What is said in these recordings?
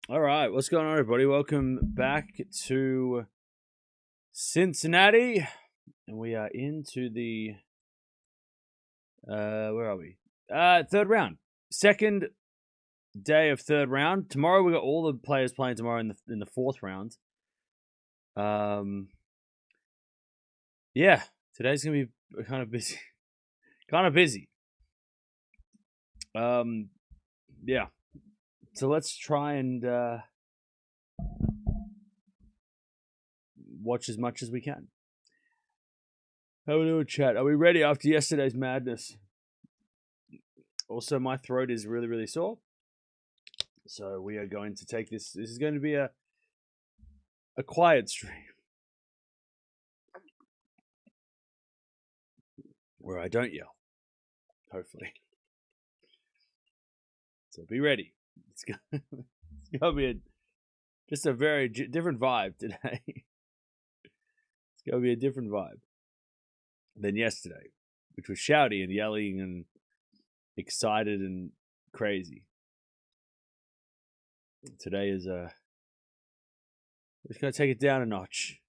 All right, what's going on, everybody? Welcome back to Cincinnati, and we are into the where are we? Third round, second day of third round. Tomorrow we got all the players playing tomorrow in the fourth round. Yeah, today's gonna be kind of busy, Yeah, so let's try and watch as much as we can. Have a little chat. Are we ready after yesterday's madness? Also, my throat is really, really sore. So we are going to take this. This is going to be a quiet stream where I don't yell. Hopefully. So be ready. It's going to be just a very different vibe today. It's going to be a different vibe than yesterday, which was shouty and yelling and excited and crazy. Today is we're just going to take it down a notch.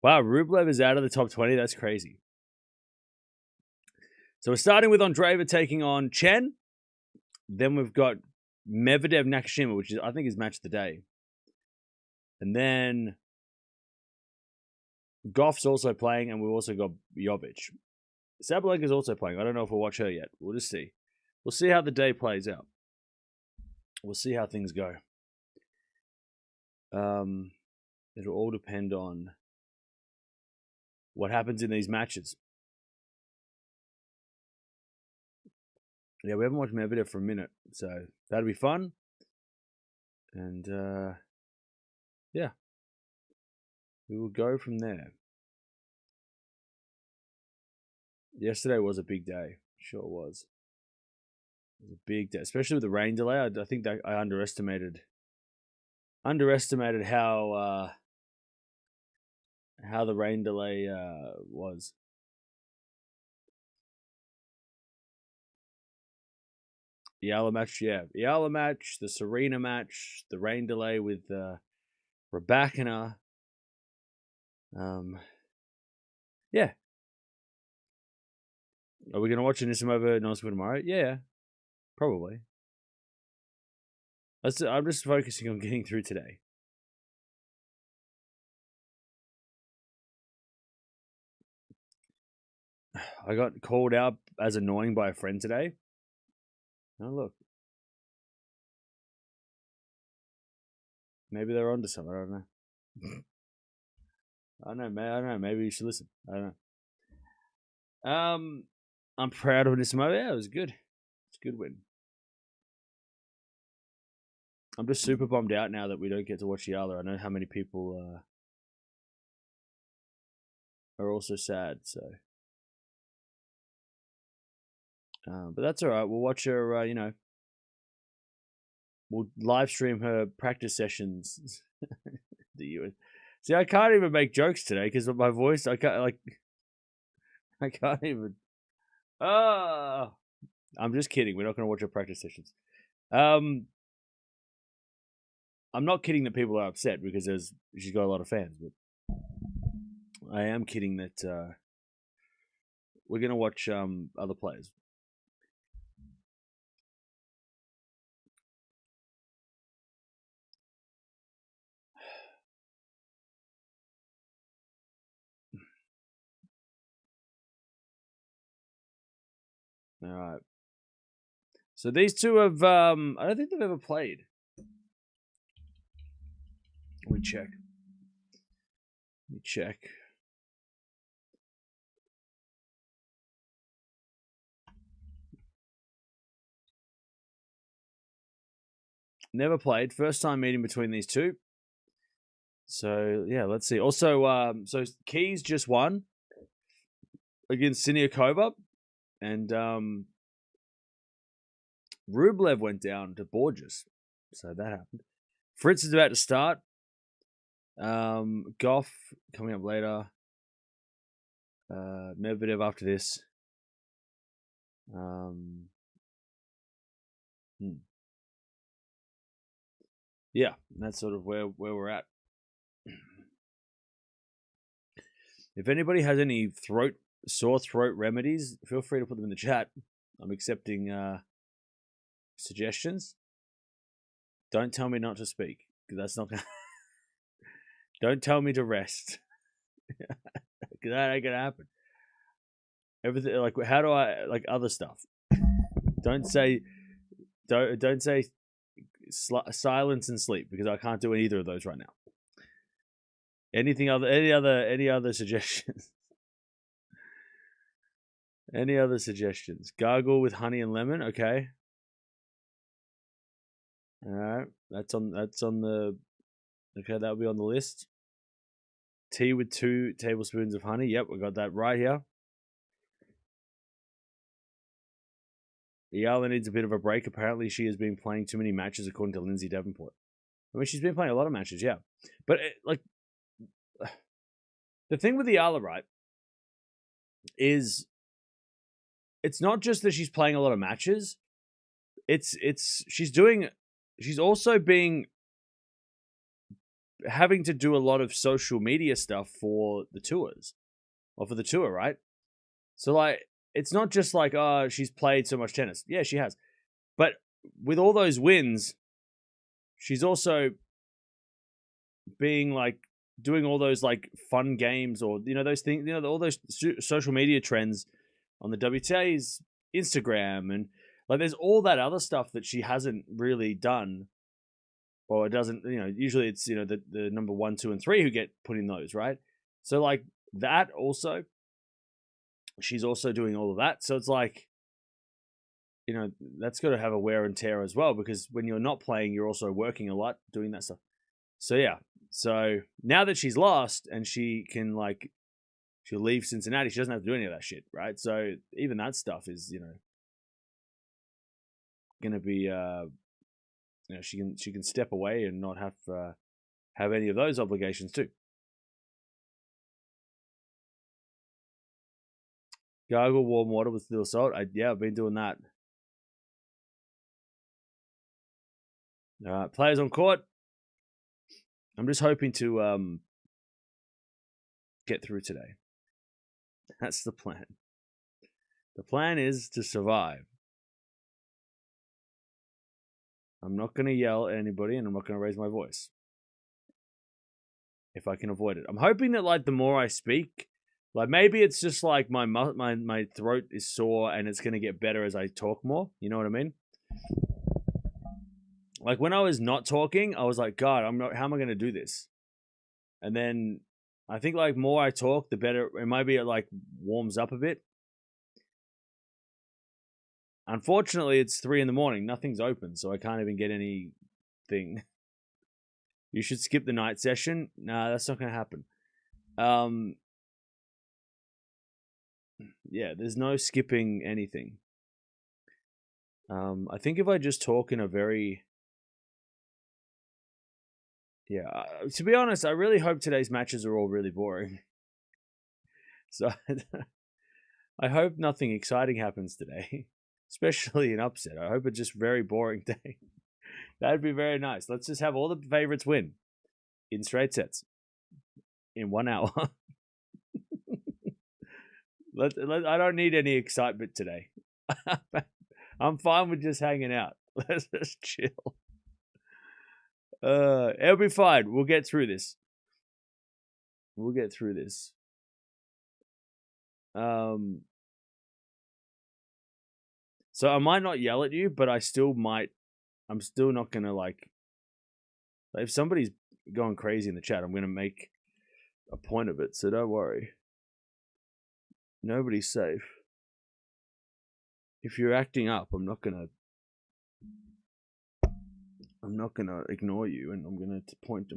Wow, Rublev is out of the top 20. That's crazy. So we're starting with Andreeva taking on Tjen. Then we've got Medvedev Nakashima, which is I think is match of the day. And then Gauff's also playing, and we've also got Jovic. Sabalenka's also playing. I don't know if we'll watch her yet. We'll just see. We'll see how the day plays out. We'll see how things go. It'll all depend on what happens in these matches. Yeah, we haven't watched Medvedev for a minute, so that'll be fun. And yeah, we will go from there. Yesterday was a big day. Sure was. It was a big day, especially with the rain delay. I think that I underestimated how the rain delay was. The Eala match, yeah. The Eala match, the Serena match, the rain delay with Raducanu. Yeah. Are we going to watch Anisimova Nosima tomorrow? Yeah, probably. I'm just focusing on getting through today. I got called out as annoying by a friend today. Oh, look. Maybe they're onto something. I don't know. I don't know. Maybe you should listen. I don't know. I'm proud of Anisimova. Yeah, it was good. It's a good win. I'm just super bummed out now that we don't get to watch Eala. I know how many people are also sad. So, but that's all right. We'll watch her. We'll live stream her practice sessions. The US. See, I can't even make jokes today because of my voice. I can't even. I'm just kidding. We're not going to watch her practice sessions. I'm not kidding that people are upset because she's got a lot of fans, but I am kidding that we're going to watch other players. All right. So these two have, I don't think they've ever played. Let me check. Never played. First time meeting between these two. So, yeah, let's see. Also, so Keys just won against Siniakova. And Rublev went down to Borges. So that happened. Fritz is about to start. Gauff coming up later. Medvedev after this. yeah, that's sort of where we're at. If anybody has any sore throat remedies, feel free to put them in the chat. I'm accepting suggestions. Don't tell me not to speak, because that's not gonna. Don't tell me to rest, because that ain't gonna happen. Everything, like, how do I, like, other stuff? Don't say silence and sleep, because I can't do either of those right now. Any other suggestions? Any other suggestions? Gargle with honey and lemon. Okay. All right. That's on the. Okay, that'll be on the list. Tea with 2 tablespoons of honey. Yep, we got that right here. Eala needs a bit of a break. Apparently, she has been playing too many matches, according to Lindsay Davenport. I mean, she's been playing a lot of matches, yeah. But the thing with Eala, right, is it's not just that she's playing a lot of matches. She's also having to do a lot of social media stuff for the tours, or for the tour, right? So, like, it's not just like, oh, she's played so much tennis. Yeah, she has. But with all those wins, she's also being, like, doing all those, like, fun games, or, those things, all those social media trends on the WTA's Instagram, and, like, there's all that other stuff that she hasn't really done, or it doesn't, usually it's, the number 1, 2, and 3 who get put in those, right? So, like, that also, she's also doing all of that. So it's like, that's got to have a wear and tear as well, because when you're not playing, you're also working a lot doing that stuff. So, yeah. So now that she's lost and she can, like, she'll leave Cincinnati, she doesn't have to do any of that shit, right? So even that stuff is, going to be, she can step away and not have any of those obligations too. Gargle warm water with little salt. I've been doing that. Players on court. I'm just hoping to get through today. That's the plan. The plan is to survive. I'm not going to yell at anybody, and I'm not going to raise my voice if I can avoid it. I'm hoping that, like, the more I speak, like, maybe it's just like my throat is sore and it's going to get better as I talk more. You know what I mean? Like, when I was not talking, I was like, God, how am I going to do this? And then I think, like, more I talk, the better. It might be, it, like, warms up a bit. Unfortunately, it's 3 a.m. Nothing's open, so I can't even get anything. You should skip the night session. Nah, that's not going to happen. Yeah, there's no skipping anything. I think if I just talk in a very... Yeah, to be honest, I really hope today's matches are all really boring. So I hope nothing exciting happens today, especially an upset. I hope it's just very boring day. That'd be very nice. Let's just have all the favorites win in straight sets in 1 hour. I don't need any excitement today. I'm fine with just hanging out. Let's just chill. It'll be fine. We'll get through this. So I might not yell at you, but I still might. I'm still not gonna, like, if somebody's going crazy in the chat, I'm gonna make a point of it. So don't worry. Nobody's safe. If you're acting up, I'm not gonna ignore you, and I'm gonna point.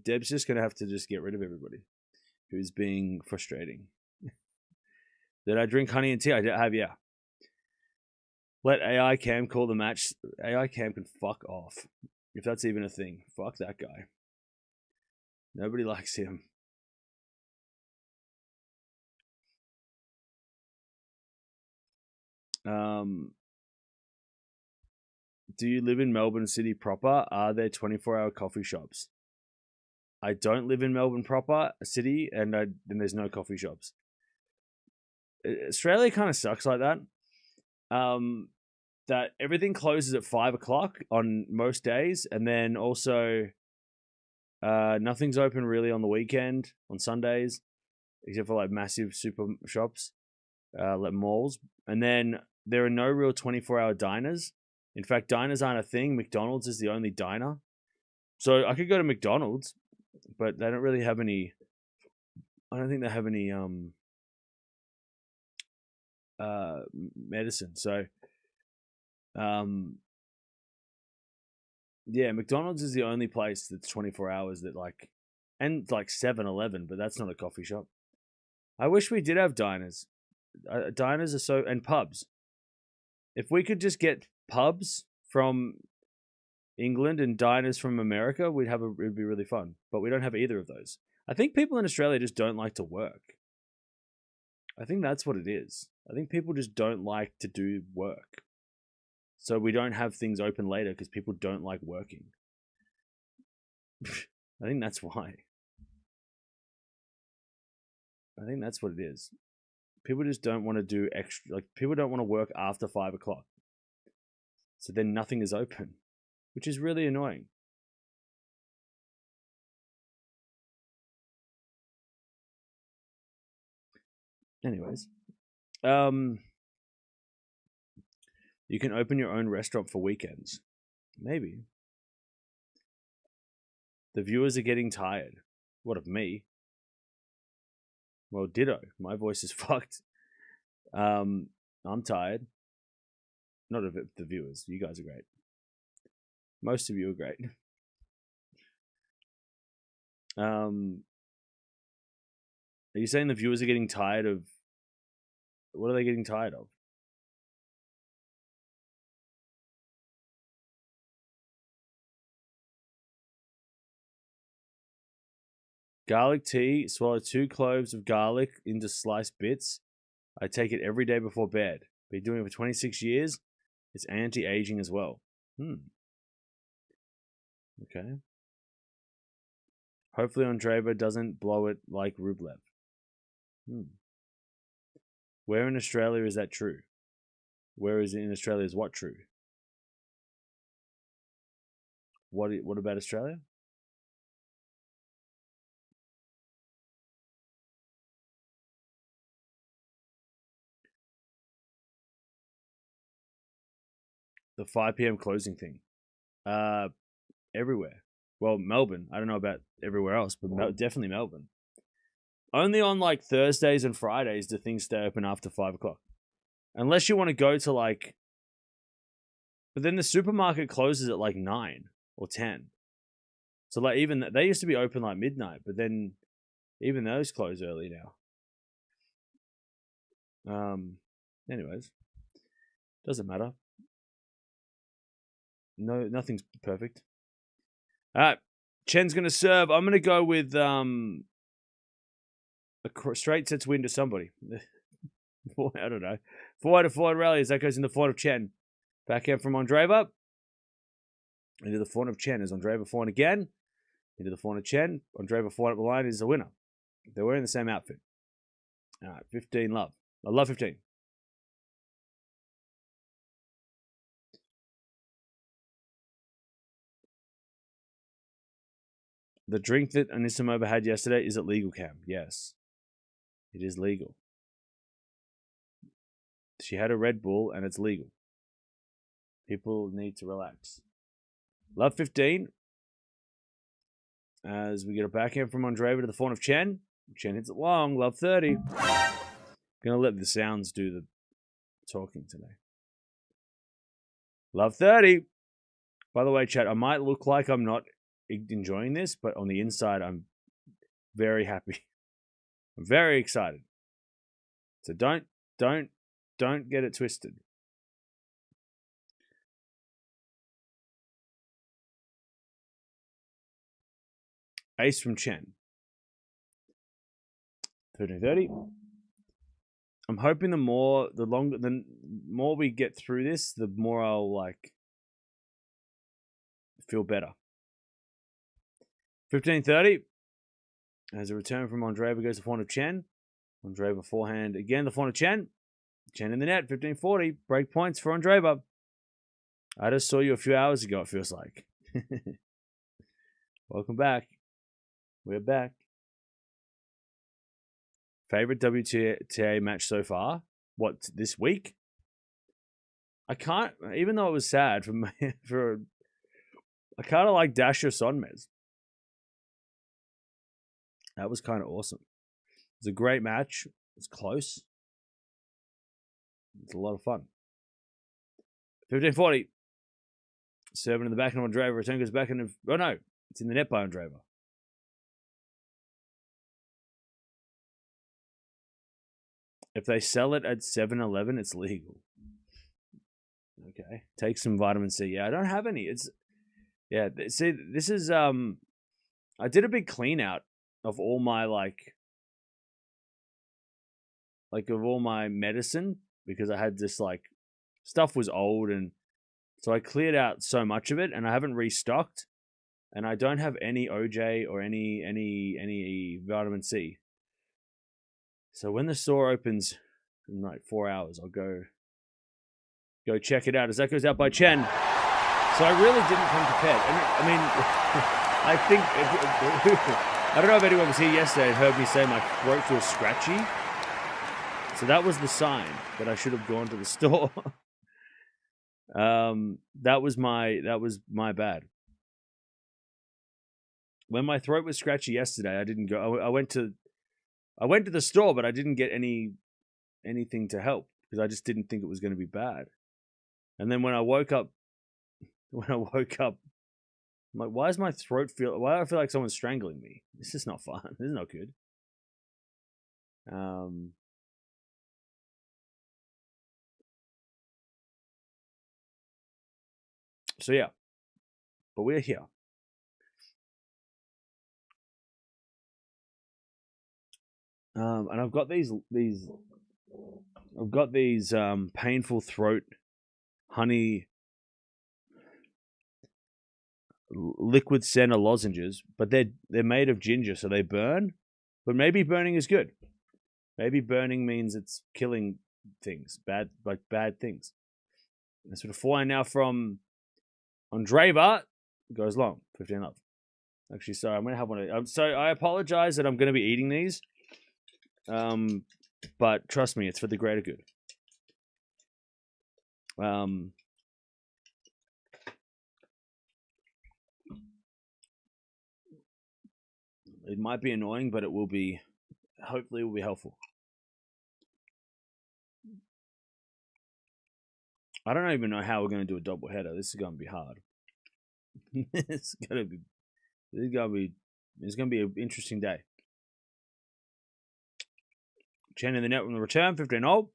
Deb's just gonna have to just get rid of everybody who's being frustrating. Did I drink honey and tea? I have, yeah. Let AI Cam call the match. AI Cam can fuck off. If that's even a thing. Fuck that guy. Nobody likes him. Do you live in Melbourne City proper? Are there 24-hour coffee shops? I don't live in Melbourne proper city, and there's no coffee shops. Australia kind of sucks like that. That everything closes at 5 o'clock on most days, and then also nothing's open really on the weekend on Sundays, except for like massive super shops, like malls. And then there are no real 24-hour diners. In fact, diners aren't a thing. McDonald's is the only diner. So I could go to McDonald's, but they don't really have any. I don't think they have any medicine. So yeah, McDonald's is the only place that's 24 hours that like, and like 7-Eleven, but that's not a coffee shop. I wish we did have diners. Diners are so, and pubs. If we could just get pubs from England and diners from America, it'd be really fun. But we don't have either of those. I think people in Australia just don't like to work. I think that's what it is. I think people just don't like to do work. So we don't have things open later because people don't like working. I think that's why. I think that's what it is. People just don't want to do extra, like people don't want to work after 5 o'clock. So then nothing is open, which is really annoying. Anyways, you can open your own restaurant for weekends. Maybe. The viewers are getting tired. What of me? Well, ditto. My voice is fucked. I'm tired. Not of it, the viewers. You guys are great. Most of you are great. Are you saying the viewers are getting tired of... What are they getting tired of? Garlic tea. Swallow 2 cloves of garlic into sliced bits. I take it every day before bed. Been doing it for 26 years. It's anti-aging as well. Okay. Hopefully Andreeva doesn't blow it like Rublev. Where in Australia is that true? Where is it in Australia is what true? What about Australia? The 5 p.m. closing thing. Everywhere. Well, Melbourne. I don't know about everywhere else, but definitely Melbourne. Only on like Thursdays and Fridays do things stay open after 5 o'clock. Unless you want to go to like... But then the supermarket closes at like 9 or 10. So like even... They used to be open like midnight, but then even those close early now. Anyways. Doesn't matter. No, nothing's perfect. All right. Chen's going to serve. I'm going to go with a straight sets win to somebody. I don't know. Forward rallies. That goes in the forehand of Chen. Backhand from Andreeva. Into the forehand of Chen. Is Andreeva forehand again. Into the forehand of Chen. Andreeva forehand up the line is a winner. They're wearing the same outfit. All right. 15 love. I love 15. The drink that Anisimova had yesterday, is it legal, Cam? Yes. It is legal. She had a Red Bull and it's legal. People need to relax. Love 15. As we get a backhand from Andreeva to the forehand of Chen. Chen hits it long. Love 30. Gonna let the sounds do the talking today. Love 30. By the way, chat, I might look like I'm not enjoying this, but on the inside, I'm very happy. I'm very excited. So don't get it twisted. Ace from Chen. 13-30. I'm hoping the more we get through this, the more I'll like feel better. 15:30. As a return from Andreeva goes to forehand of Tjen. Andreeva forehand again, the forehand of Tjen. Tjen in the net, 15:40. Break points for Andreeva. I just saw you a few hours ago, it feels like. Welcome back. We're back. Favorite WTA match so far? What, this week? I can't, even though it was sad I kind of like Dasha Sonmez. That was kind of awesome. It was a great match. It was close. It's a lot of fun. 15:40. Serving in the back of Andreeva. Return goes back in. Oh no, it's in the net by Andreeva. If they sell it at 7-Eleven, it's legal. Okay. Take some vitamin C. Yeah, I don't have any. See, this is I did a big clean out of all my like of all my medicine, because I had this like stuff was old, and so I cleared out so much of it, and I haven't restocked, and I don't have any OJ or any vitamin C. So when the store opens in like 4 hours, I'll go check it out, as that goes out by Tjen. So I really didn't come prepared. And I mean, I think I don't know if anyone was here yesterday and heard me say my throat feels scratchy. So that was the sign that I should have gone to the store. That was my bad. When my throat was scratchy yesterday, I didn't go. I went to the store, but I didn't get anything to help because I just didn't think it was going to be bad. And then when I woke up, I'm like, why does my throat feel? Why do I feel like someone's strangling me? This is not fun. This is not good. So yeah, but we're here. And I've got these painful throat honey liquid center lozenges, but they're made of ginger, so they burn. But maybe burning is good. Maybe burning means it's killing things, bad things. And sort of forehand now from Andreeva goes long, 15 love. Actually, sorry, I'm gonna have one. So I apologize that I'm gonna be eating these. But trust me, it's for the greater good. It might be annoying, but it will be, hopefully it will be helpful. I don't even know how we're going to do a double header. This is going to be hard. It's going to be an interesting day. Tjen in the net from the return, 15-0.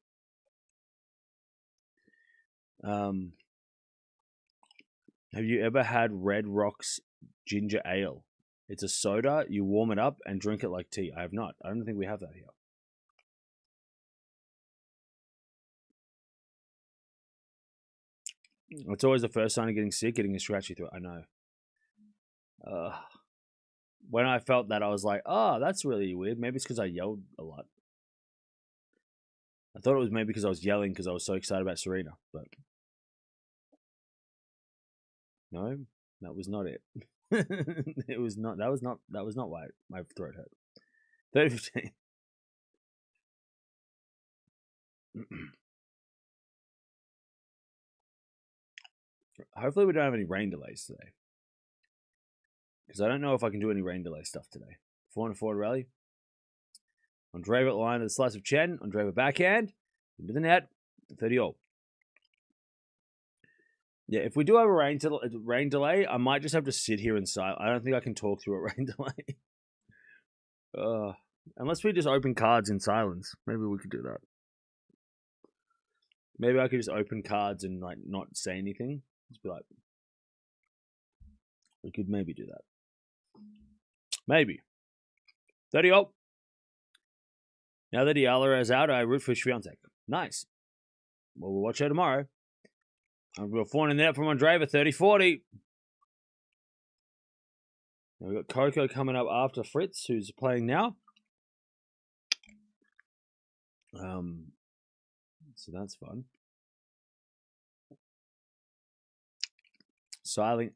Have you ever had Red Rock's ginger ale? It's a soda. You warm it up and drink it like tea. I have not. I don't think we have that here. It's always the first sign of getting sick, getting a scratchy throat. I know. When I felt that, I was like, oh, that's really weird. Maybe it's because I yelled a lot. I thought it was maybe because I was yelling because I was so excited about Serena, but no, that was not it. It was not. That was not why my throat hurt. 30-15. Hopefully we don't have any rain delays today, because I don't know if I can do any rain delay stuff today. 4-4 rally. Andreeva at line of the slice of Tjen. Andreeva backhand into the net. 30-0. Yeah, if we do have a rain delay, I might just have to sit here in silence. I don't think I can talk through a rain delay. Unless we just open cards in silence. Maybe we could do that. Maybe I could just open cards and like not say anything. Just be like, we could maybe do that. Maybe. 30-0. Now that Eala is out, I root for Swiatek. Nice. Well, we'll watch her tomorrow. I'm going to 4 in the net from Andreeva, 30-40. Now we've got Coco coming up after Fritz, who's playing now. So that's fun. Silent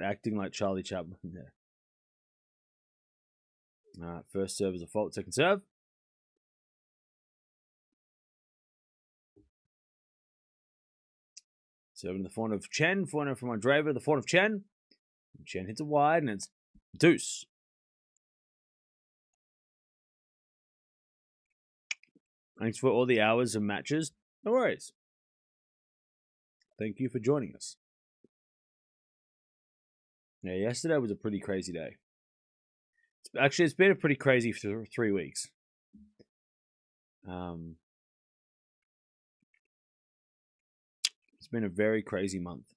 acting like Charlie Chaplin there. All right, first serve is a fault, second serve. Serving the forehand of Tjen, forehand from Andreeva, the forehand of Tjen. Tjen hits it wide, and it's deuce. Thanks for all the hours and matches. No worries. Thank you for joining us. Yeah, yesterday was a pretty crazy day. Actually, it's been a pretty crazy 3 weeks. It's been a very crazy month.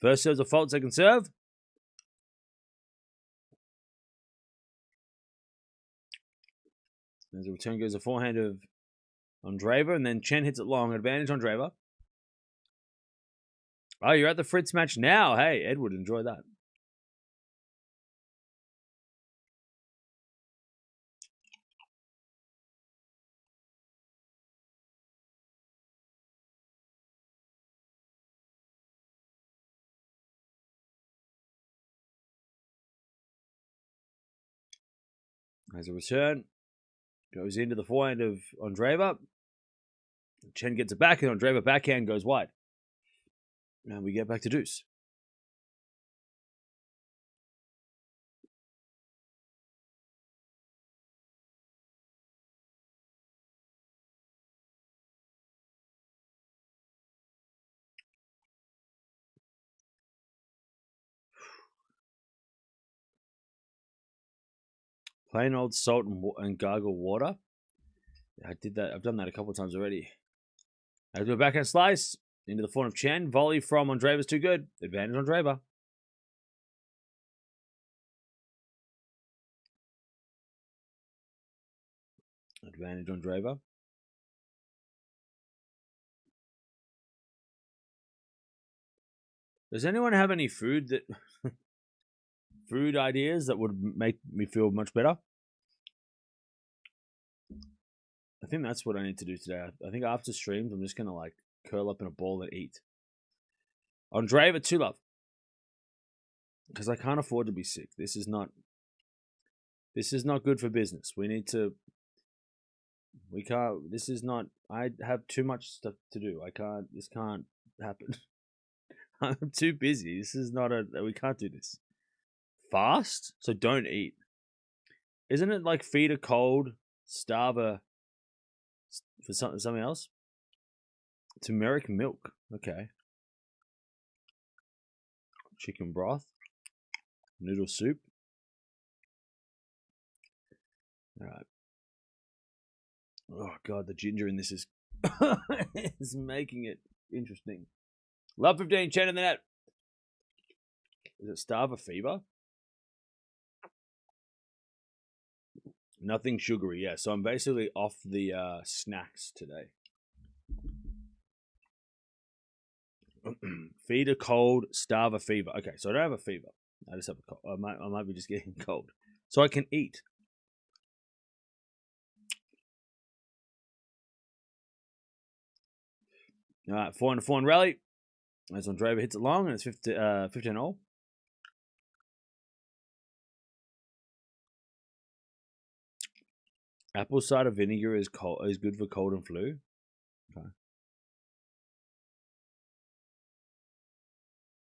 First serve's a fault, second serve. As a return goes a forehand of Andreeva, and then Tjen hits it long. Advantage Andreeva. Oh, you're at the Fritz match now. Hey, Edward, enjoy that. As a return, goes into the forehand of Andreeva. Tjen gets it back, and Andreeva backhand goes wide. And we get back to deuce. Plain old salt and gargle water. I did that. I've done that a couple of times already. I do a backhand slice into the forehand of Tjen. Volley from Andreeva's too good. Advantage Andreeva. Advantage Andreeva. Does anyone have any food ideas that would make me feel much better? I think that's what I need to do today. I think after streams, I'm just gonna like curl up in a ball and eat. Andreeva, 2-love. Because I can't afford to be sick. This is not good for business. I have too much stuff to do. This can't happen. I'm too busy. We can't do this. Fast? So don't eat. Isn't it like feed a cold, starve a, for something else? Turmeric milk. Okay. Chicken broth. Noodle soup. All right. Oh god, the ginger in this is is making it interesting. Love 15, Tjen in the net. Is it starve a fever? Nothing sugary, yeah. So I'm basically off the snacks today. Feed a cold, starve a fever. Okay, so I don't have a fever. I just have a cold. I might be just getting cold. So I can eat. All right, 4-4 rally. As Andreeva hits it long, and it's 15-all. Apple cider vinegar is good for cold and flu. Okay.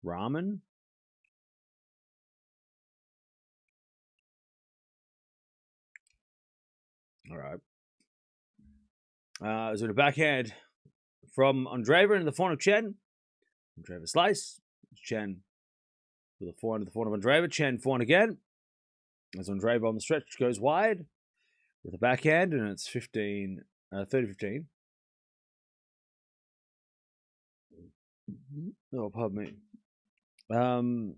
Ramen. All right. So the backhand from Andreeva into the forehand of Tjen. Andreeva slice. Tjen with the forehand of Andreeva. Tjen forehand again. As Andreeva on the stretch goes wide with a backhand, and it's 30-15. Oh, pardon me. 30-15.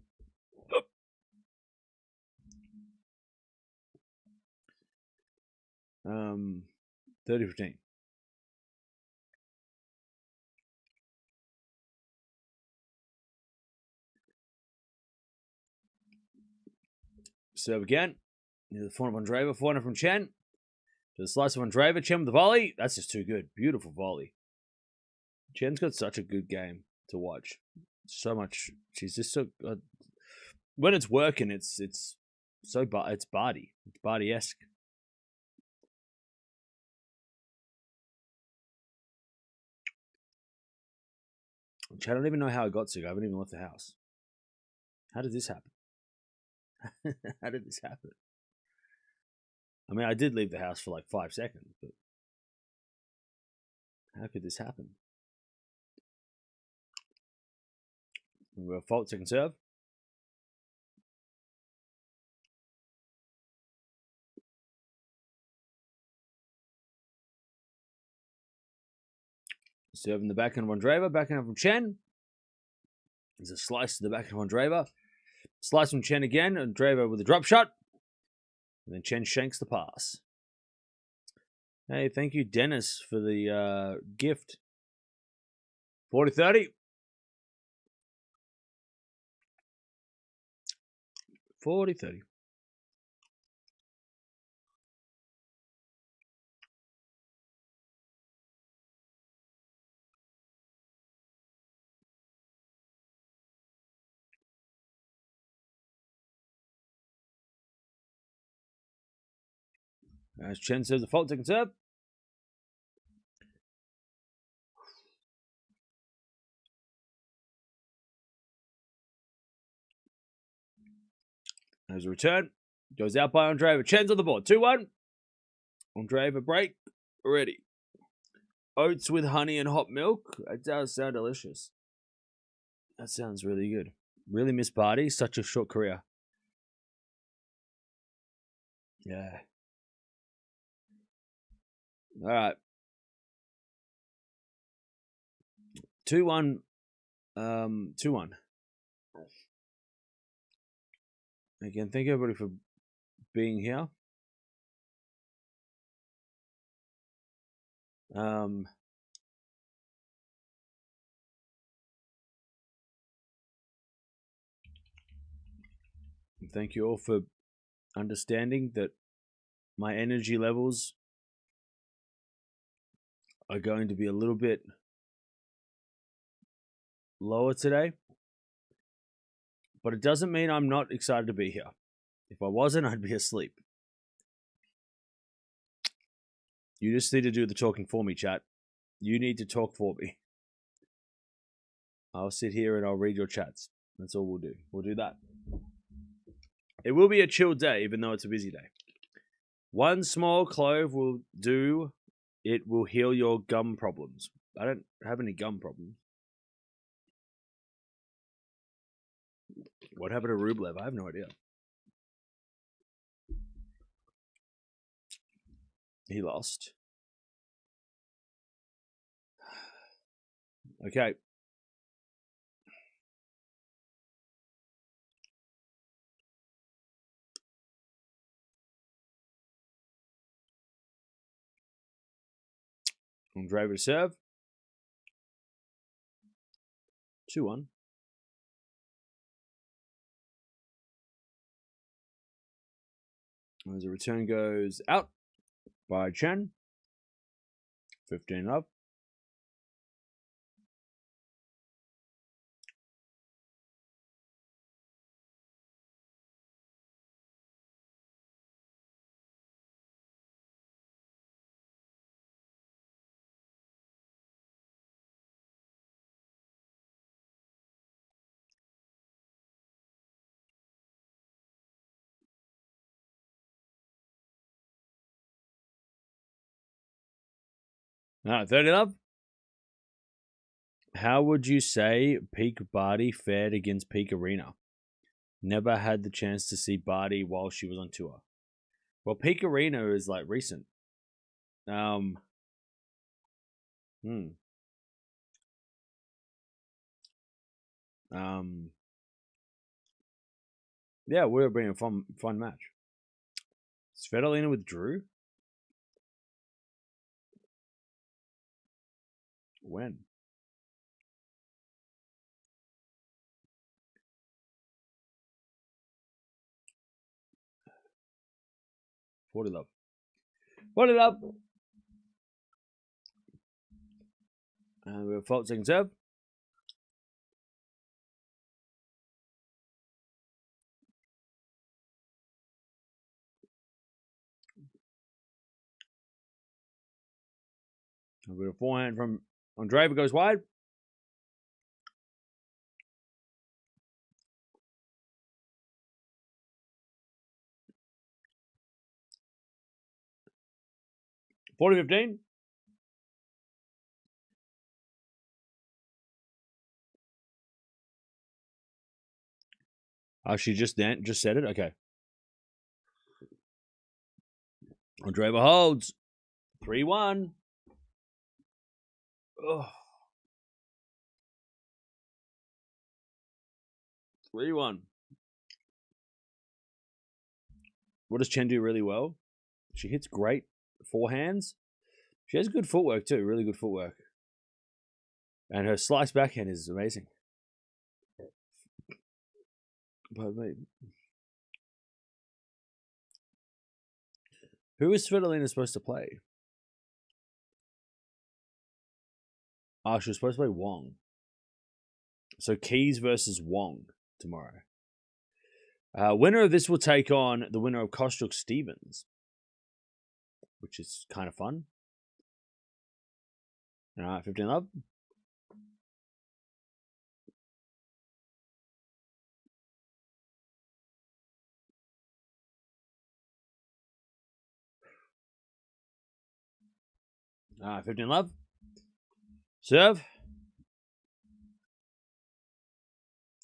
Serve again. The forehand of Andreeva. Forehand from Tjen. To the slice of Andreeva. Tjen with the volley. That's just too good. Beautiful volley. Tjen's got such a good game to watch. So much. She's just so good. When it's working, it's so it's Barty. It's Barty-esque. I don't even know how I got sick. I haven't even left the house. How did this happen? How did this happen? I mean, I did leave the house for like 5 seconds, but how could this happen? We have fault second serve. Serve in the backhand of Andreeva. Backhand from Tjen. There's a slice to the backhand of Andreeva. Slice from Tjen again. Andreeva with a drop shot. And then Tjen shanks the pass. Hey, thank you, Dennis, for the gift. 40-30. 40-30. As Tjen serves the fault second serve. There's a return. Goes out by Andreeva. Tjen's on the board. 2-1. Andreeva break. Ready. Oats with honey and hot milk. That does sound delicious. That sounds really good. Really miss Barty. Such a short career. Yeah. All right. 2-1. 2-1. Again, thank you everybody for being here. Thank you all for understanding that my energy levels are going to be a little bit lower today. But it doesn't mean I'm not excited to be here. If I wasn't, I'd be asleep. You just need to do the talking for me, chat. You need to talk for me. I'll sit here and I'll read your chats. That's all we'll do. We'll do that. It will be a chill day, even though it's a busy day. One small clove will do. It will heal your gum problems. I don't have any gum problems. What happened to Rublev? I have no idea. He lost. Okay. Andreeva to serve. 2-1. As the return goes out by Tjen. 15 up. All right, 30 up. How would you say peak Barty fared against peak Aryna? Never had the chance to see Barty while she was on tour. Well, peak Aryna is like recent. Yeah, would have been a fun match. Svitolina with Drew? When? 40 love. 40 love. And we have fault second serve. A bit of forehand from Andreeva goes wide. (40-15). Oh, she just said it? Okay. Andreeva holds. 3-1. Oh. 3-1. What does Tjen do really well? She hits great forehands. She has good footwork too, really good footwork. And her slice backhand is amazing. Who is Svitolina supposed to play? Oh, she was supposed to play Wong. So Keys versus Wong tomorrow. Winner of this will take on the winner of Kostrup-Stevens, which is kind of fun. All right, 15 love. All right, 15 love. Serve.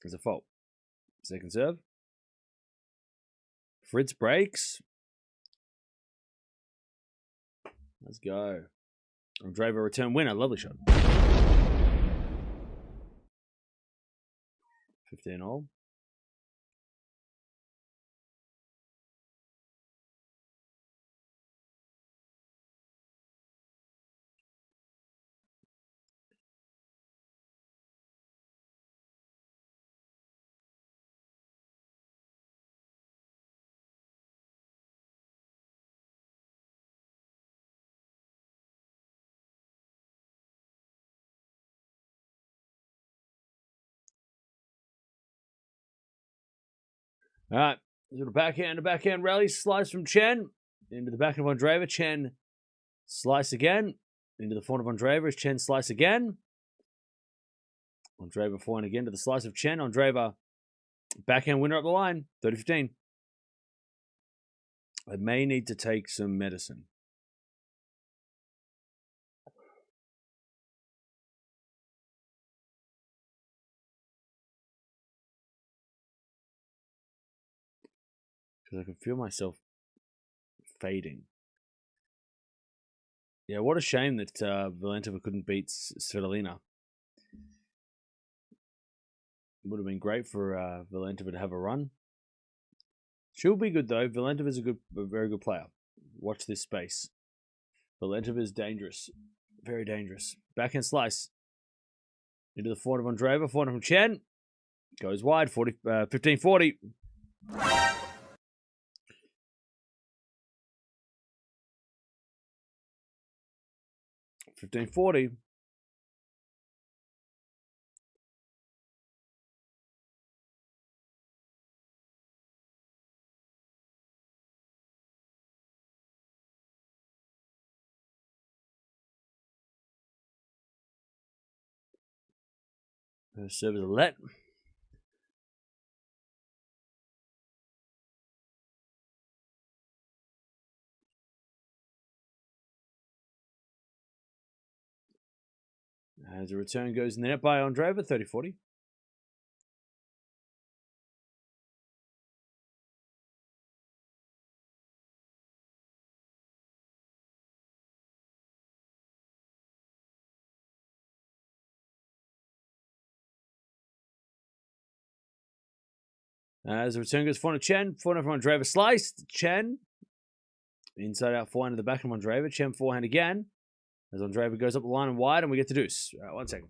There's a fault. Second serve. Fritz breaks. Let's go. Andreeva return winner. Lovely shot. 15 all. All right. So the backhand rally. Slice from Tjen. Into the back of Andreeva. Tjen slice again. Into the forehand of Andreeva. Tjen slice again. Andreeva forehand again to the slice of Tjen. Andreeva backhand winner up the line. 30-15. I may need to take some medicine. Because I can feel myself fading. Yeah, what a shame that Valentova couldn't beat Svitolina. Would have been great for Valentova to have a run. She'll be good though. Valentova is a very good player. Watch this space. Valentova is dangerous, very dangerous. Backhand slice into the forehand of Andreeva. Forehand from Tjen goes wide. 15-40. 15-40. Serve is a let. As a return goes in the net by Andreeva. 30-40. As the return goes forehand to Tjen. Forehand from Andreeva sliced. Tjen. Inside out forehand to the back of Andreeva. Tjen forehand again. As Andreeva goes up the line and wide, and we get to deuce. All right, 1 second.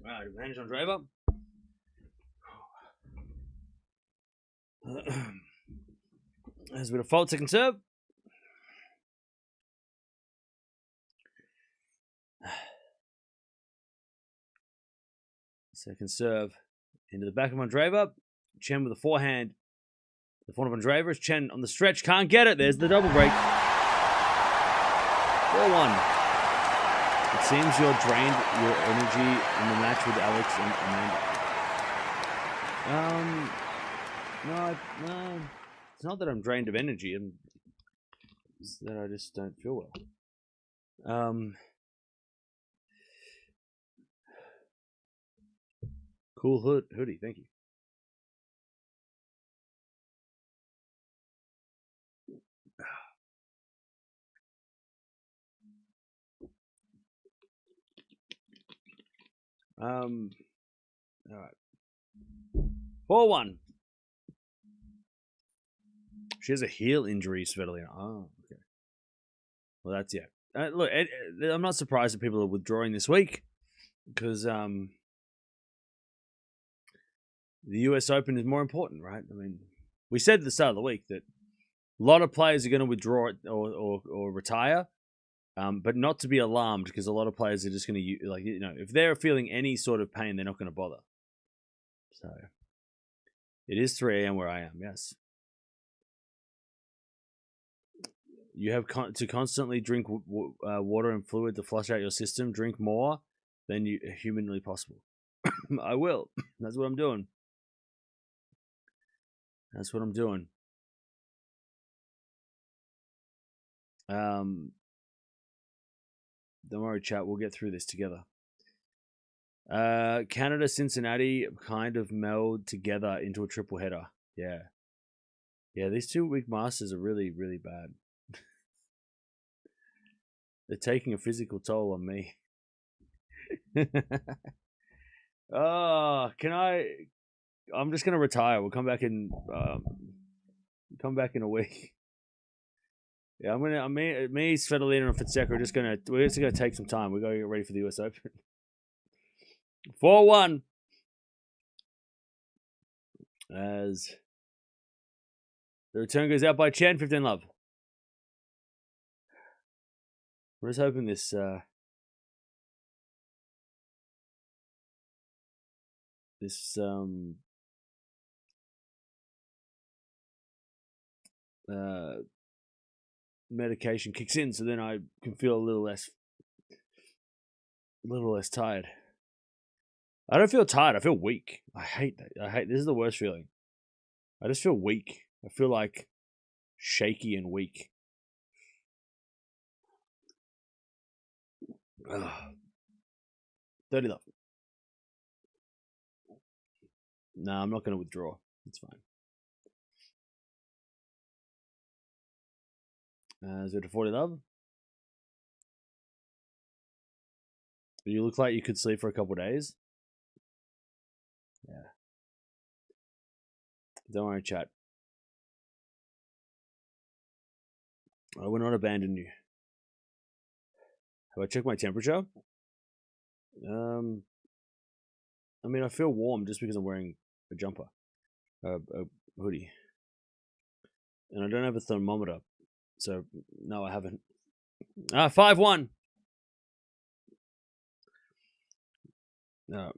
Right, advantage on Andreeva. There's a bit of fault second serve. Second serve into the back of Andreeva. Tjen with a forehand. The forehand of Andreeva is Tjen on the stretch. Can't get it. There's the double break. 4-1. It seems you're drained your energy in the match with Alex and Amanda. No. It's not that I'm drained of energy. It's that I just don't feel well. Cool hoodie, thank you. All right. 4-1. She has a heel injury, Svitolina. Oh, okay. Well, that's yeah. Look, I'm not surprised that people are withdrawing this week because the US Open is more important, right? I mean, we said at the start of the week that a lot of players are going to withdraw it or retire, but not to be alarmed because a lot of players are just going to, like, you know, if they're feeling any sort of pain, they're not going to bother. So it is 3 a.m. where I am, yes. You have to constantly drink water and fluid to flush out your system. Drink more than humanly possible. I will. That's what I'm doing. That's what I'm doing. Don't worry, chat. We'll get through this together. Canada, Cincinnati kind of meld together into a triple header. Yeah. Yeah, these 2 week masters are really, really bad. They're taking a physical toll on me. I'm just gonna retire. We'll come back in a week. Yeah, me, Svitolina, and Fonseca we're just gonna take some time. We're gonna get ready for the US Open. 4-1. As the return goes out by Tjen, 15 love. I'm just hoping this medication kicks in, so then I can feel a little less tired. I don't feel tired. I feel weak. I hate that. This is the worst feeling. I just feel weak. I feel like shaky and weak. Ugh. 30 love. No, I'm not going to withdraw. It's fine. Is it a 40 love? You look like you could sleep for a couple of days. Yeah. Don't worry, chat. I will not abandon you. Have I checked my temperature? I mean, I feel warm just because I'm wearing a jumper, a hoodie, and I don't have a thermometer, so no, I haven't. 5-1. No.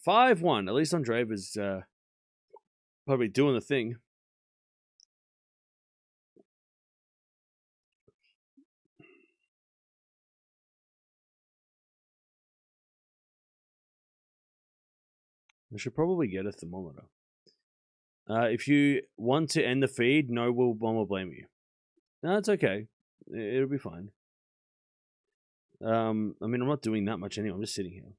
5-1. At least Andreeva's probably doing the thing. I should probably get a thermometer. If you want to end the feed, no one will blame you. No, it's okay. It'll be fine. I mean, I'm not doing that much anyway. I'm just sitting here.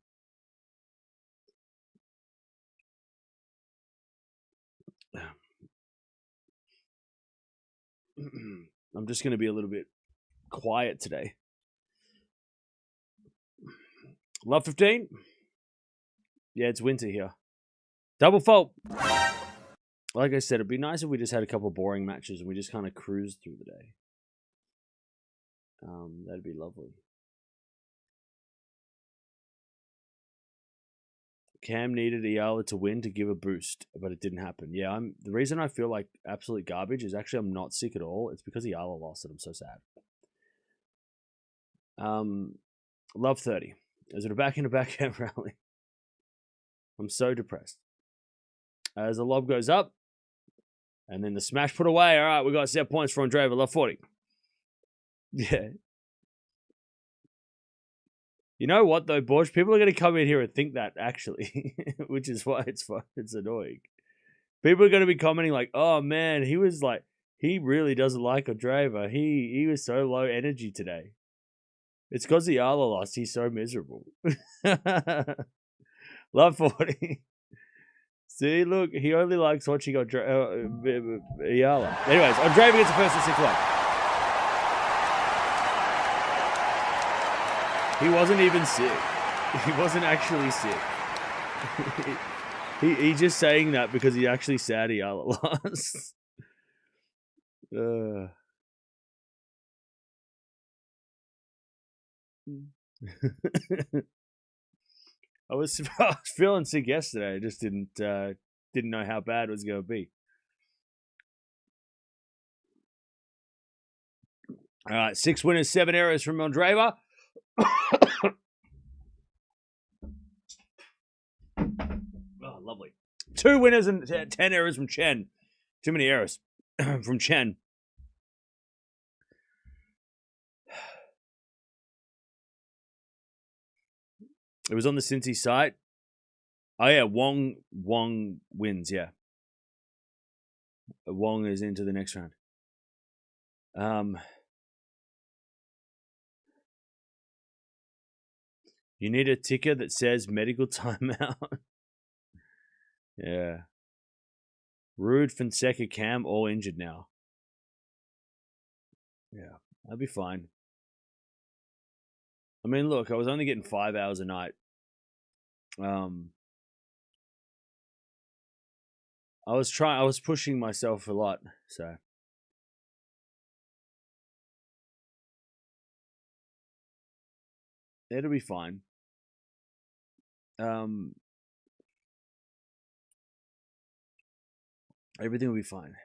I'm just going to be a little bit quiet today. Love 15. Yeah, it's winter here. Double fault. Like I said, it'd be nice if we just had a couple of boring matches and we just kind of cruised through the day. That'd be lovely. Cam needed Eala to win to give a boost, but it didn't happen. Yeah, the reason I feel like absolute garbage is actually I'm not sick at all. It's because Eala lost and I'm so sad. Love 30. Is it a backhand rally? I'm so depressed. As the lob goes up, and then the smash put away. All right, we got set points for Andreeva. Love 40. Yeah. You know what though, Borge? People are going to come in here and think that actually, which is why it's fun. It's annoying. People are going to be commenting like, "Oh man, he really doesn't like Andreeva. He was so low energy today." It's because the Eala lost. He's so miserable. Love 40. See, look, he only likes watching Eala. Anyways, Andreeva gets the first to 6-1. He wasn't even sick. He wasn't actually sick. He's just saying that because he's actually sad Eala lost. I was feeling sick yesterday. I just didn't know how bad it was going to be. All right, 6 winners, 7 errors from Andreeva. Oh, lovely. 2 winners and 10 errors from Tjen. Too many errors from Tjen. It was on the Cincy site. Oh yeah, Wong wins. Yeah, Wong is into the next round. You need a ticker that says medical timeout. Yeah. Rude, Fonseca, Cam, all injured now. Yeah, I'll be fine. I mean, look, I was only getting 5 hours a night. I was pushing myself a lot, so. It'll be fine. Everything will be fine.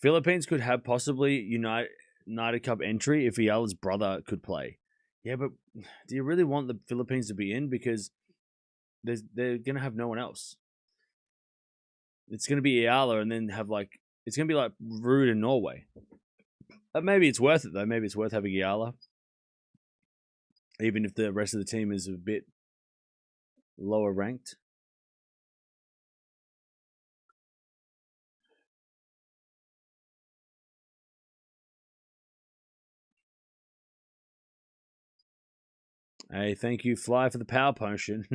Philippines could have possibly United Cup entry if Eala's brother could play. Yeah, but do you really want the Philippines to be in? Because they're going to have no one else. It's going to be Eala and then have it's going to be like Ruud in Norway. Maybe it's worth it though. Maybe it's worth having Eala. Even if the rest of the team is a bit lower ranked. Hey, thank you, Fly, for the power potion.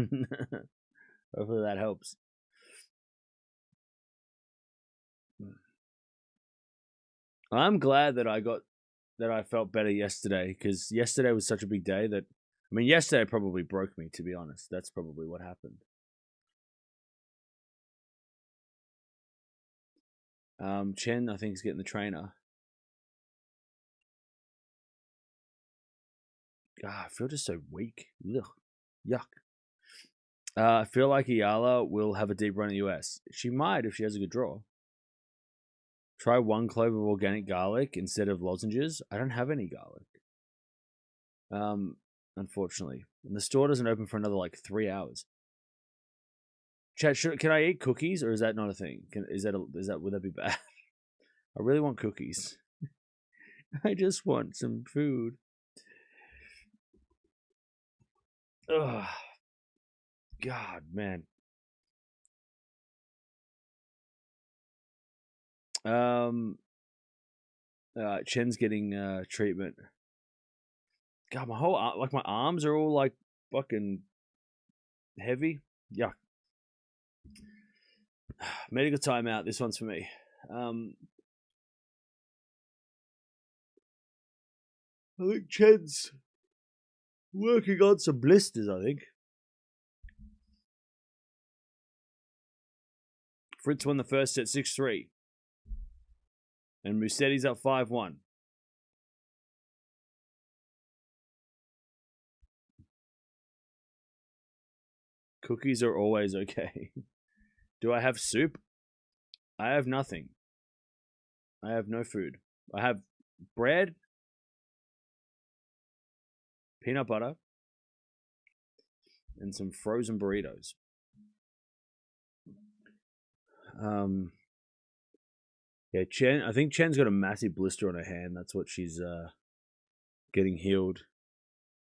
Hopefully that helps. I'm glad that I felt better yesterday, because yesterday was such a big day that, I mean, yesterday probably broke me, to be honest. That's probably what happened. Tjen, I think, is getting the trainer. I feel just so weak. Ugh. Yuck. I feel like Eala will have a deep run in the US. She might if she has a good draw. Try 1 clove of organic garlic instead of lozenges. I don't have any garlic. Unfortunately. And the store doesn't open for another 3 hours. Chat, can I eat cookies or is that not a thing? Would that be bad? I really want cookies. I just want some food. Ugh. God, man. Chen's getting treatment. God, my whole my arms are all fucking heavy. Yuck. Medical timeout. This one's for me. I think Chen's working on some blisters, I think. Fritz won the first set 6-3. And Mussetti's up 5-1. Cookies are always okay. Do I have soup? I have nothing. I have no food. I have bread, peanut butter, and some frozen burritos. Yeah, Chen. I think Chen's got a massive blister on her hand. That's what she's getting healed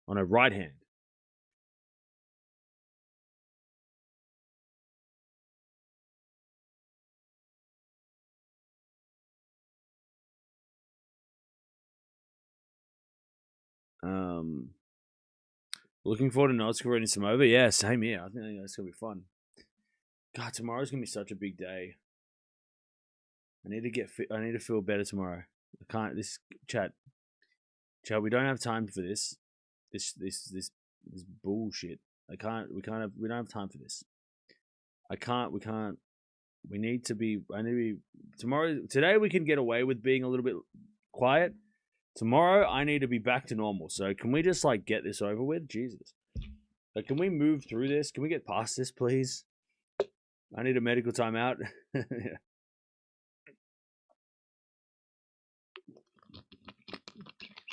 on her right hand. Looking forward to Noska and Samova. Yeah, same here. I think that's gonna be fun. God, tomorrow's gonna be such a big day. I need to get fit. I need to feel better tomorrow. I can't. This chat. We don't have time for this. This bullshit. I can't. We can't have. We don't have time for this. I can't. We can't. We need to be. I need to be tomorrow. Today we can get away with being a little bit quiet. Tomorrow I need to be back to normal. So can we just like get this over with? Jesus. Like, can we move through this? Can we get past this, please? I need a medical timeout. Yeah.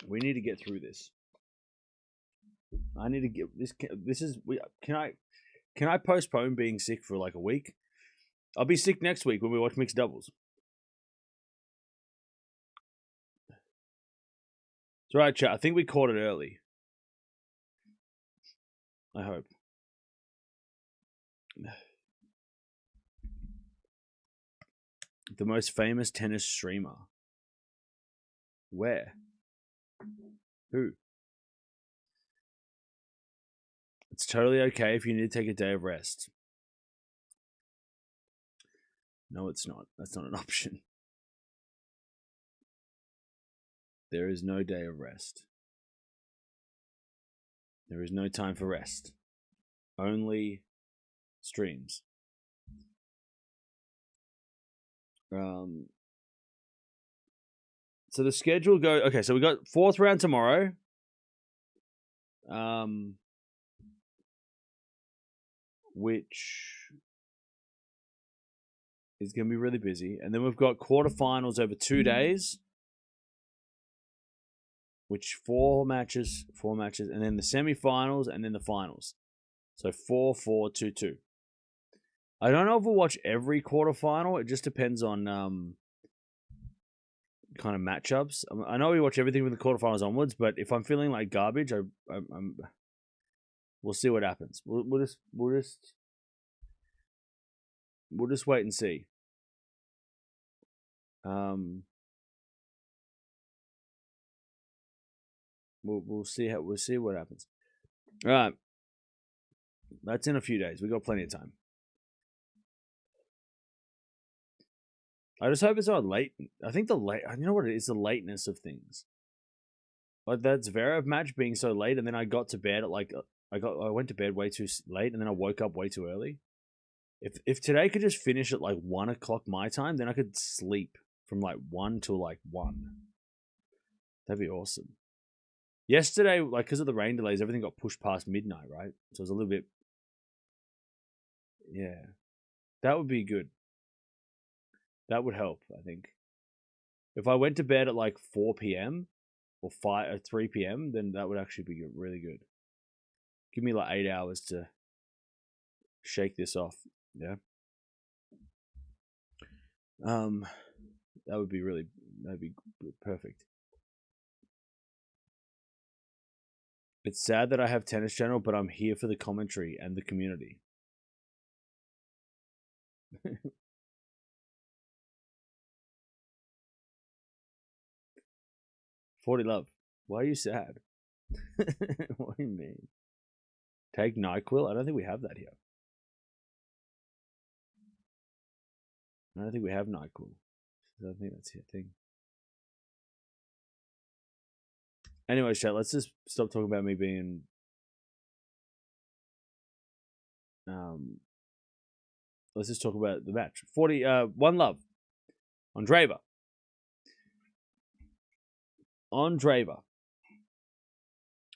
We need to get through this. I need to get this. This is. Can I postpone being sick for like a week? I'll be sick next week when we watch mixed doubles. It's all right, chat. I think we caught it early. I hope. The most famous tennis streamer. Where? Who? It's totally okay if you need to take a day of rest. No, it's not. That's not an option. There is no day of rest. There is no time for rest. Only streams. So the schedule go. Okay, so we got 4th round tomorrow. Which is going to be really busy. And then we've got quarterfinals over 2 days. Which 4 matches, and then the semifinals, and then the finals. So 4-4-2-2. I don't know if we'll watch every quarterfinal. It just depends on kind of matchups. I know we watch everything with the quarterfinals onwards, but if I'm feeling like garbage, we'll see what happens. We'll just wait and see. We'll see what happens. All right, that's in a few days. We got plenty of time. I just hope it's not late. I think you know what it is, the lateness of things. Like that Zverev match being so late, and then I got to bed at like I went to bed way too late, and then I woke up way too early. If today could just finish at like 1 o'clock my time, then I could sleep from like 1 till like 1. That'd be awesome. Yesterday, like because of the rain delays, everything got pushed past midnight, right? So it was a little bit. Yeah, that would be good. That would help, I think. If I went to bed at like 4 p.m. or 3 p.m., then that would actually be really good. Give me like 8 hours to shake this off. Yeah. That'd be perfect. It's sad that I have Tennis Channel, but I'm here for the commentary and the community. 40 love. Why are you sad? What do you mean? Take NyQuil? I don't think we have that here. I don't think we have NyQuil. I don't think that's a thing. Anyway, chat, let's just stop talking about me being let's just talk about the match. 1 love. Andreeva. Andreeva.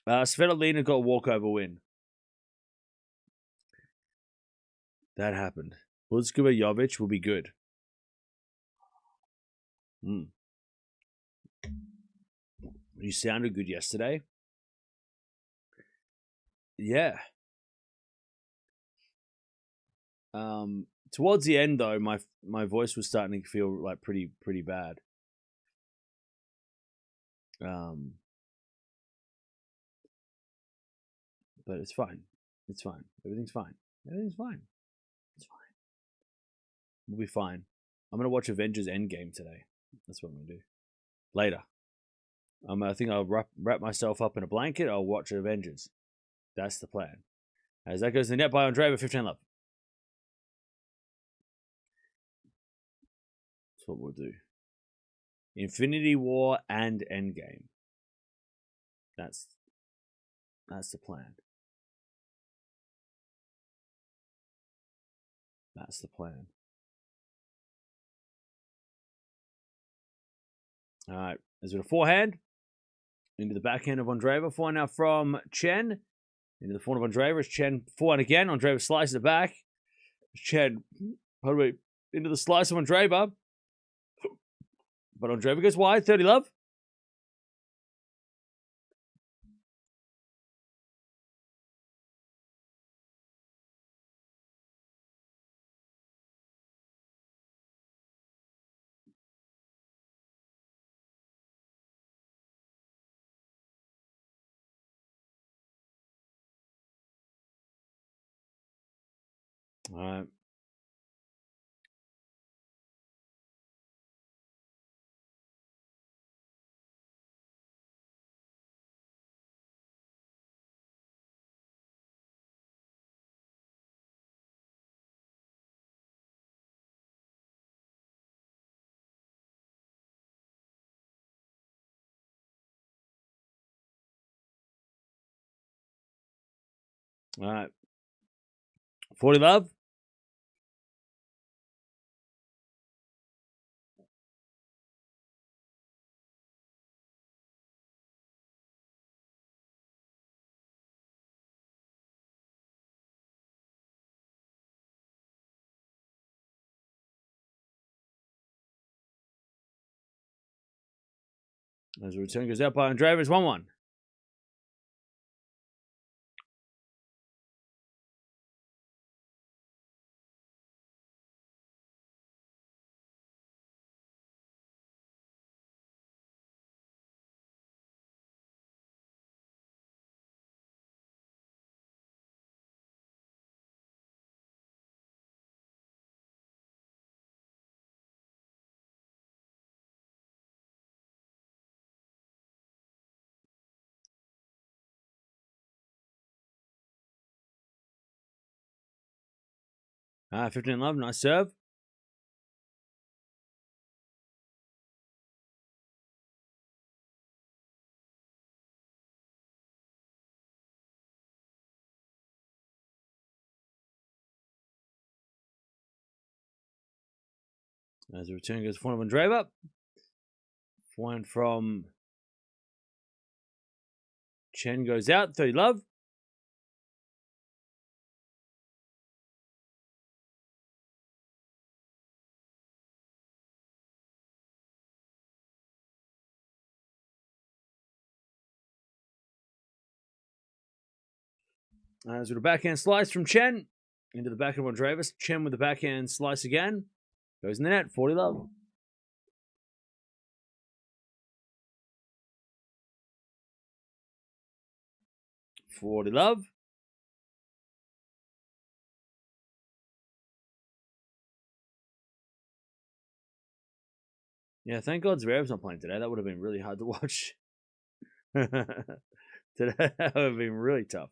Svitolina got a walkover win. That happened. Pliskova Jovic will be good. You sounded good yesterday. Yeah. Towards the end, though, my voice was starting to feel like pretty bad. But it's fine. It's fine. Everything's fine. Everything's fine. It's fine. We'll be fine. I'm gonna watch Avengers Endgame today. That's what I'm gonna do. Later. I think I'll wrap myself up in a blanket. I'll watch Avengers. That's the plan. As that goes to the net by Andreeva, 15 love. That's what we'll do. Infinity War and Endgame. That's the plan. That's the plan. All right. There's a forehand. Into the backhand of Andreeva. Forehand now from Tjen. Into the forehand of Andreeva. It's Tjen forehand again. Andreeva slices it back. Tjen, into the slice of Andreeva. But Andreeva goes wide. 30 love. All right. All right. 40 love. As the return goes out by Andreeva, it's 1-1. All right, 15 love. Nice serve. As the return goes forehand of Andreeva. Forehand from Tjen goes out. 30 love. As with a backhand slice from Tjen. Into the back of Andreeva. Tjen with the backhand slice again. Goes in the net. 40 love. $40 love. Yeah, thank God Zverev's not playing today. That would have been really hard to watch. Today, that would have been really tough.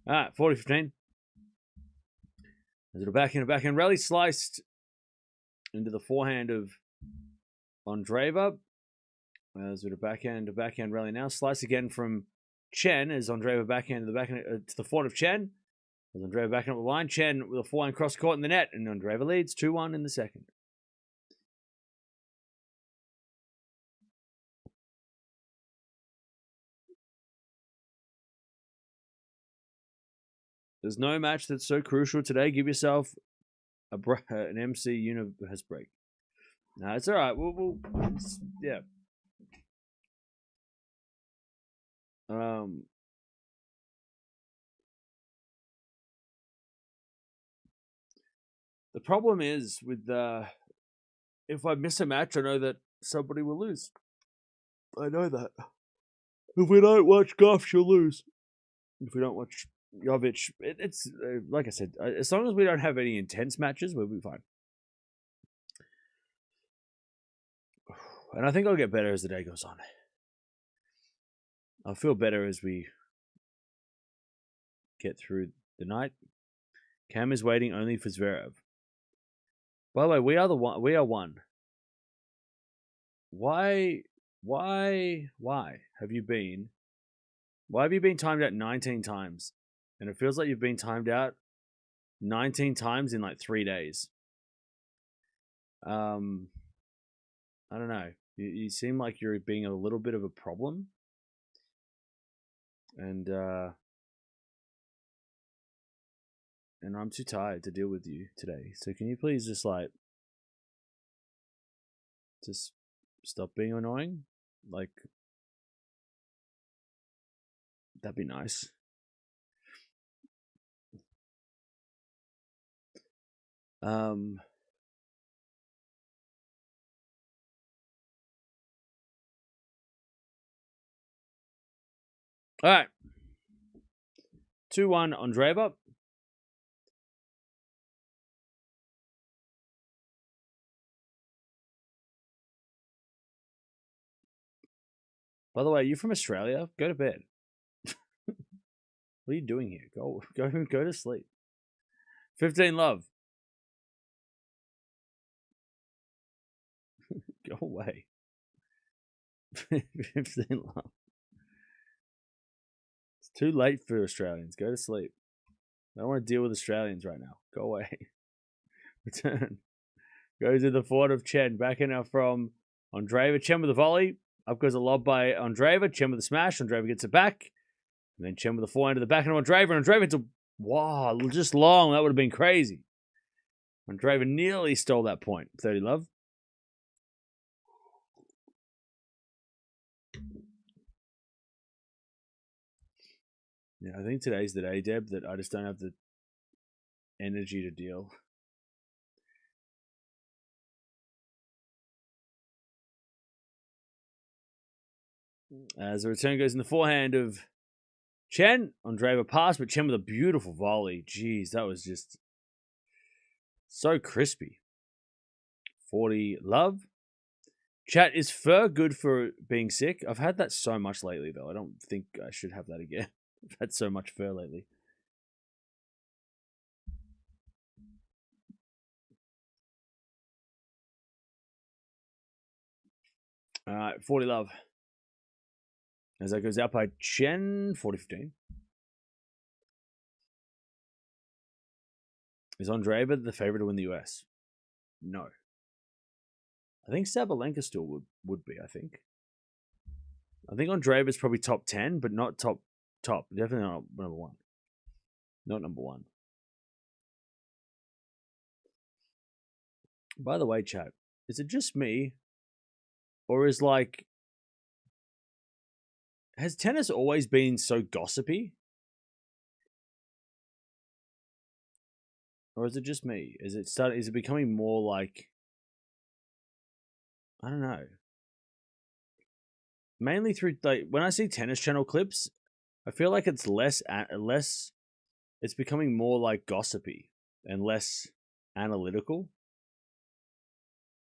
All right, 40-15. As a backhand rally sliced into the forehand of Andreeva. As a backhand rally now. Slice again from Tjen as Andreeva backhand to the forehand of Tjen. As Andreeva backing up the line. Tjen with a forehand cross court in the net. And Andreeva leads 2-1 in the second. There's no match that's so crucial today. Give yourself an MC Universe break. No, it's all right. We'll yeah. The problem is with if I miss a match, I know that somebody will lose. I know that. If we don't watch Gauff, she'll lose. If we don't watch Jovic, it's like I said, as long as we don't have any intense matches, we'll be fine. And I think I'll get better as the day goes on. I'll feel better as we get through the night. Cam is waiting only for Zverev. By the way, we are one. Why have you been? Why have you been timed out 19 times? And it feels like you've been timed out 19 times in like 3 days. I don't know. You seem like you're being a little bit of a problem. And I'm too tired to deal with you today. So can you please just stop being annoying? Like, that'd be nice. All right. 2-1 Andreeva. By the way, you from Australia? Go to bed. What are you doing here? Go to sleep. 15 love. Go away. 15 love. It's too late for Australians. Go to sleep. I don't want to deal with Australians right now. Go away. Return. Goes to the forward of Tjen. Back in now from Andreeva. Tjen with the volley. Up goes a lob by Andreeva. Tjen with the smash. Andreeva gets it back. And then Tjen with the forehand to the back of Andreeva. And Andreeva hits a... Wow, just long. That would have been crazy. Andreeva nearly stole that point. 30 love. Yeah, I think today's the day, Deb, that I just don't have the energy to deal. As the return goes in the forehand of Tjen. Andreeva pass, but Tjen with a beautiful volley. Jeez, that was just so crispy. 40 love. Chat, is fur good for being sick? I've had that so much lately, though. I don't think I should have that again. I've had so much fur lately. All right, 40 love. As that goes out by Tjen, 40-15. Is Andreeva the favorite to win the US? No. I think Sabalenka still would be, I think. I think Andreeva is probably top 10, but not top. Definitely not number 1. Not number 1. By the way, chat, is it just me? Or is has tennis always been so gossipy? Or is it just me? Is it becoming more like, I don't know. Mainly through when I see tennis channel clips, I feel like it's less it's becoming more like gossipy and less analytical.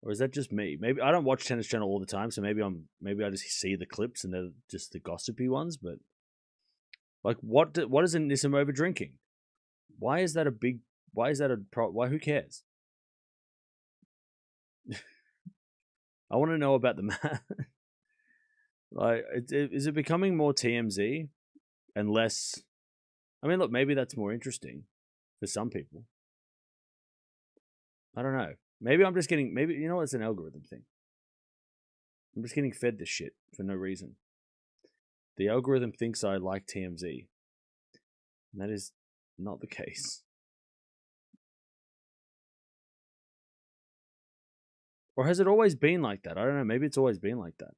Or is that just me? Maybe I don't watch Tennis Channel all the time, so maybe I just see the clips and they're just the gossipy ones. But Like, what is Anisimova drinking? Why is that a big? Why is that a pro? Why? Who cares? I want to know about the man. Like, is it becoming more TMZ and less? I mean, look, maybe that's more interesting for some people. I don't know. Maybe I'm just getting. Maybe you know, it's an algorithm thing. I'm just getting fed this shit for no reason. The algorithm thinks I like TMZ. And that is not the case. Or has it always been like that? I don't know. Maybe it's always been like that.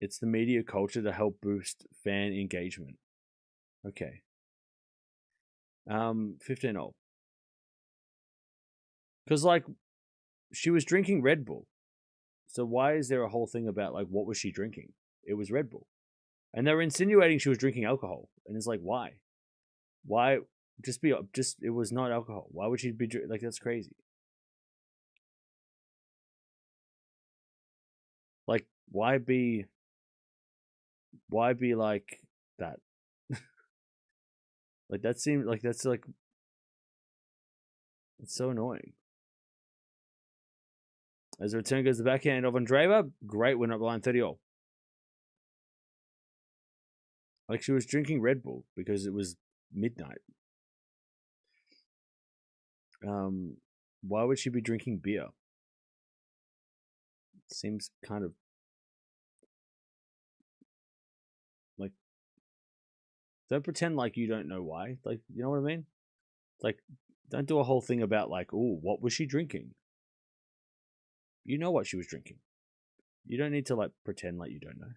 It's the media culture to help boost fan engagement. Okay. 15-0. Because, like, she was drinking Red Bull. So why is there a whole thing about, like, what was she drinking? It was Red Bull. And they were insinuating she was drinking alcohol. And it's like, why? Why? It was not alcohol. Why would she be, like, that's crazy. Like, why be like that? Like, that seems like it's so annoying. As the return goes the backhand of Andreeva, great win up line 30-0. Like, she was drinking Red Bull because it was midnight. Why would she be drinking beer? It seems kind of like, don't pretend like you don't know why. Like, you know what I mean? Like, don't do a whole thing about like, oh, what was she drinking? You know what she was drinking. You don't need to like pretend like you don't know.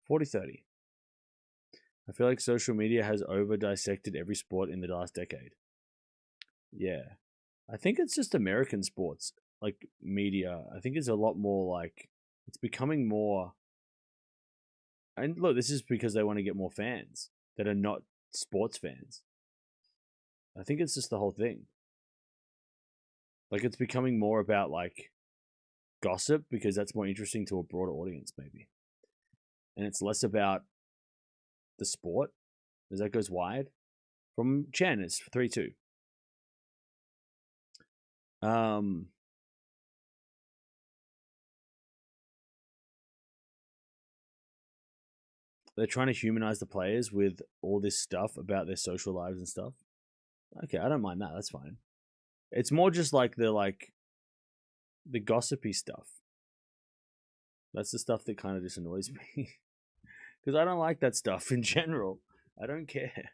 40-30. I feel like social media has over dissected every sport in the last decade. Yeah. I think it's just American sports, like media. I think it's a lot more like, it's becoming more. And look, this is because they want to get more fans that are not sports fans. I think it's just the whole thing. Like, it's becoming more about like gossip because that's more interesting to a broader audience, maybe. And it's less about the sport as that goes wide. From Chen, it's 3-2. They're trying to humanize the players with all this stuff about their social lives and stuff. Okay, I don't mind that. That's fine. It's more just like the gossipy stuff. That's the stuff that kind of just annoys me. Because I don't like that stuff in general. I don't care.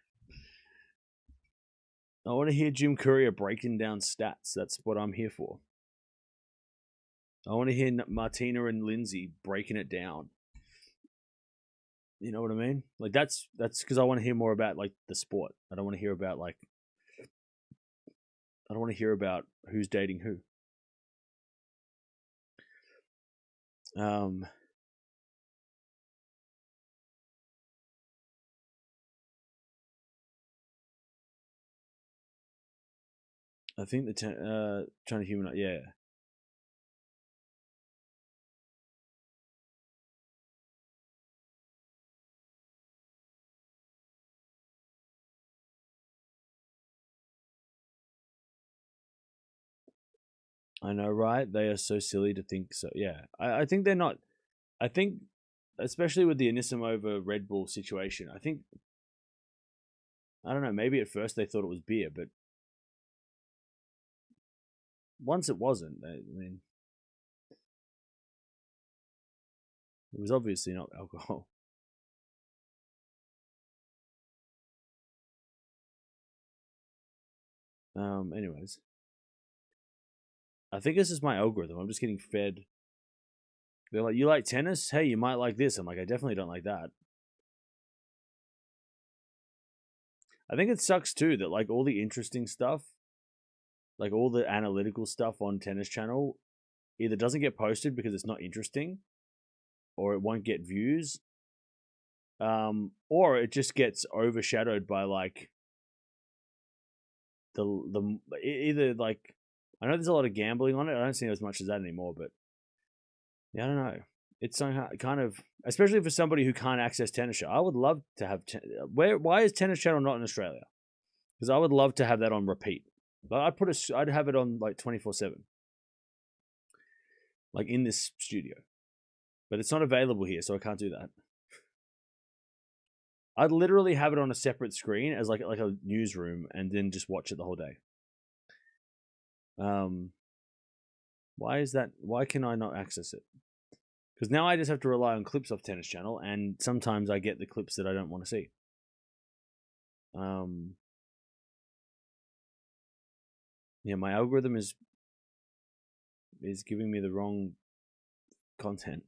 I want to hear Jim Courier breaking down stats. That's what I'm here for. I want to hear Martina and Lindsay breaking it down. You know what I mean? Like, that's because I want to hear more about like the sport. I don't want to hear about who's dating who. I think the trying to humanize. Yeah. I know, right? They are so silly to think so. Yeah, I think they're not. I think, especially with the Anisimova Red Bull situation, I think, I don't know, maybe at first they thought it was beer, but once it wasn't, I mean, it was obviously not alcohol. Anyways, I think this is my algorithm. I'm just getting fed. They're like, you like tennis? Hey, you might like this. I'm like, I definitely don't like that. I think it sucks too that like all the interesting stuff, like all the analytical stuff on Tennis Channel, either doesn't get posted because it's not interesting, or it won't get views, or it just gets overshadowed by like the either like, I know there's a lot of gambling on it. I don't see as much as that anymore, but yeah, I don't know. It's so kind of, especially for somebody who can't access Tennis Channel. I would love to have why is Tennis Channel not in Australia? Because I would love to have that on repeat. But I'd have it on like 24/7, like in this studio. But it's not available here, so I can't do that. I'd literally have it on a separate screen as like a newsroom, and then just watch it the whole day. Why is that? Why can I not access it? Because now I just have to rely on clips off Tennis Channel, and sometimes I get the clips that I don't want to see. Yeah, my algorithm is giving me the wrong content.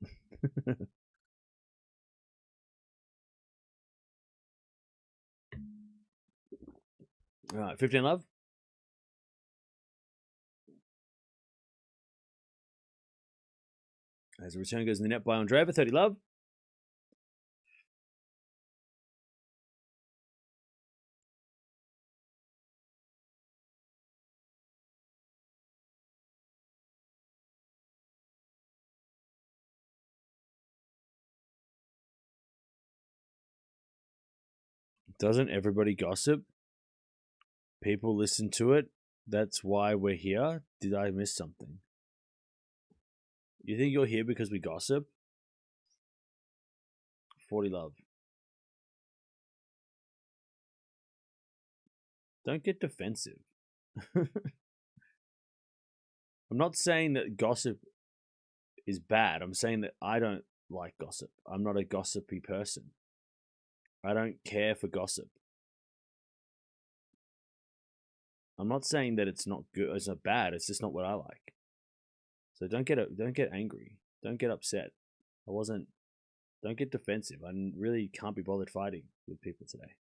All right, 15 love. As a return goes in the net by Andreeva, 30 love. Doesn't everybody gossip? People listen to it. That's why we're here. Did I miss something? You think you're here because we gossip? 40 love. Don't get defensive. I'm not saying that gossip is bad. I'm saying that I don't like gossip. I'm not a gossipy person. I don't care for gossip. I'm not saying that it's not good. It's not bad. It's just not what I like. So don't get angry. Don't get upset. Don't get defensive. I really can't be bothered fighting with people today.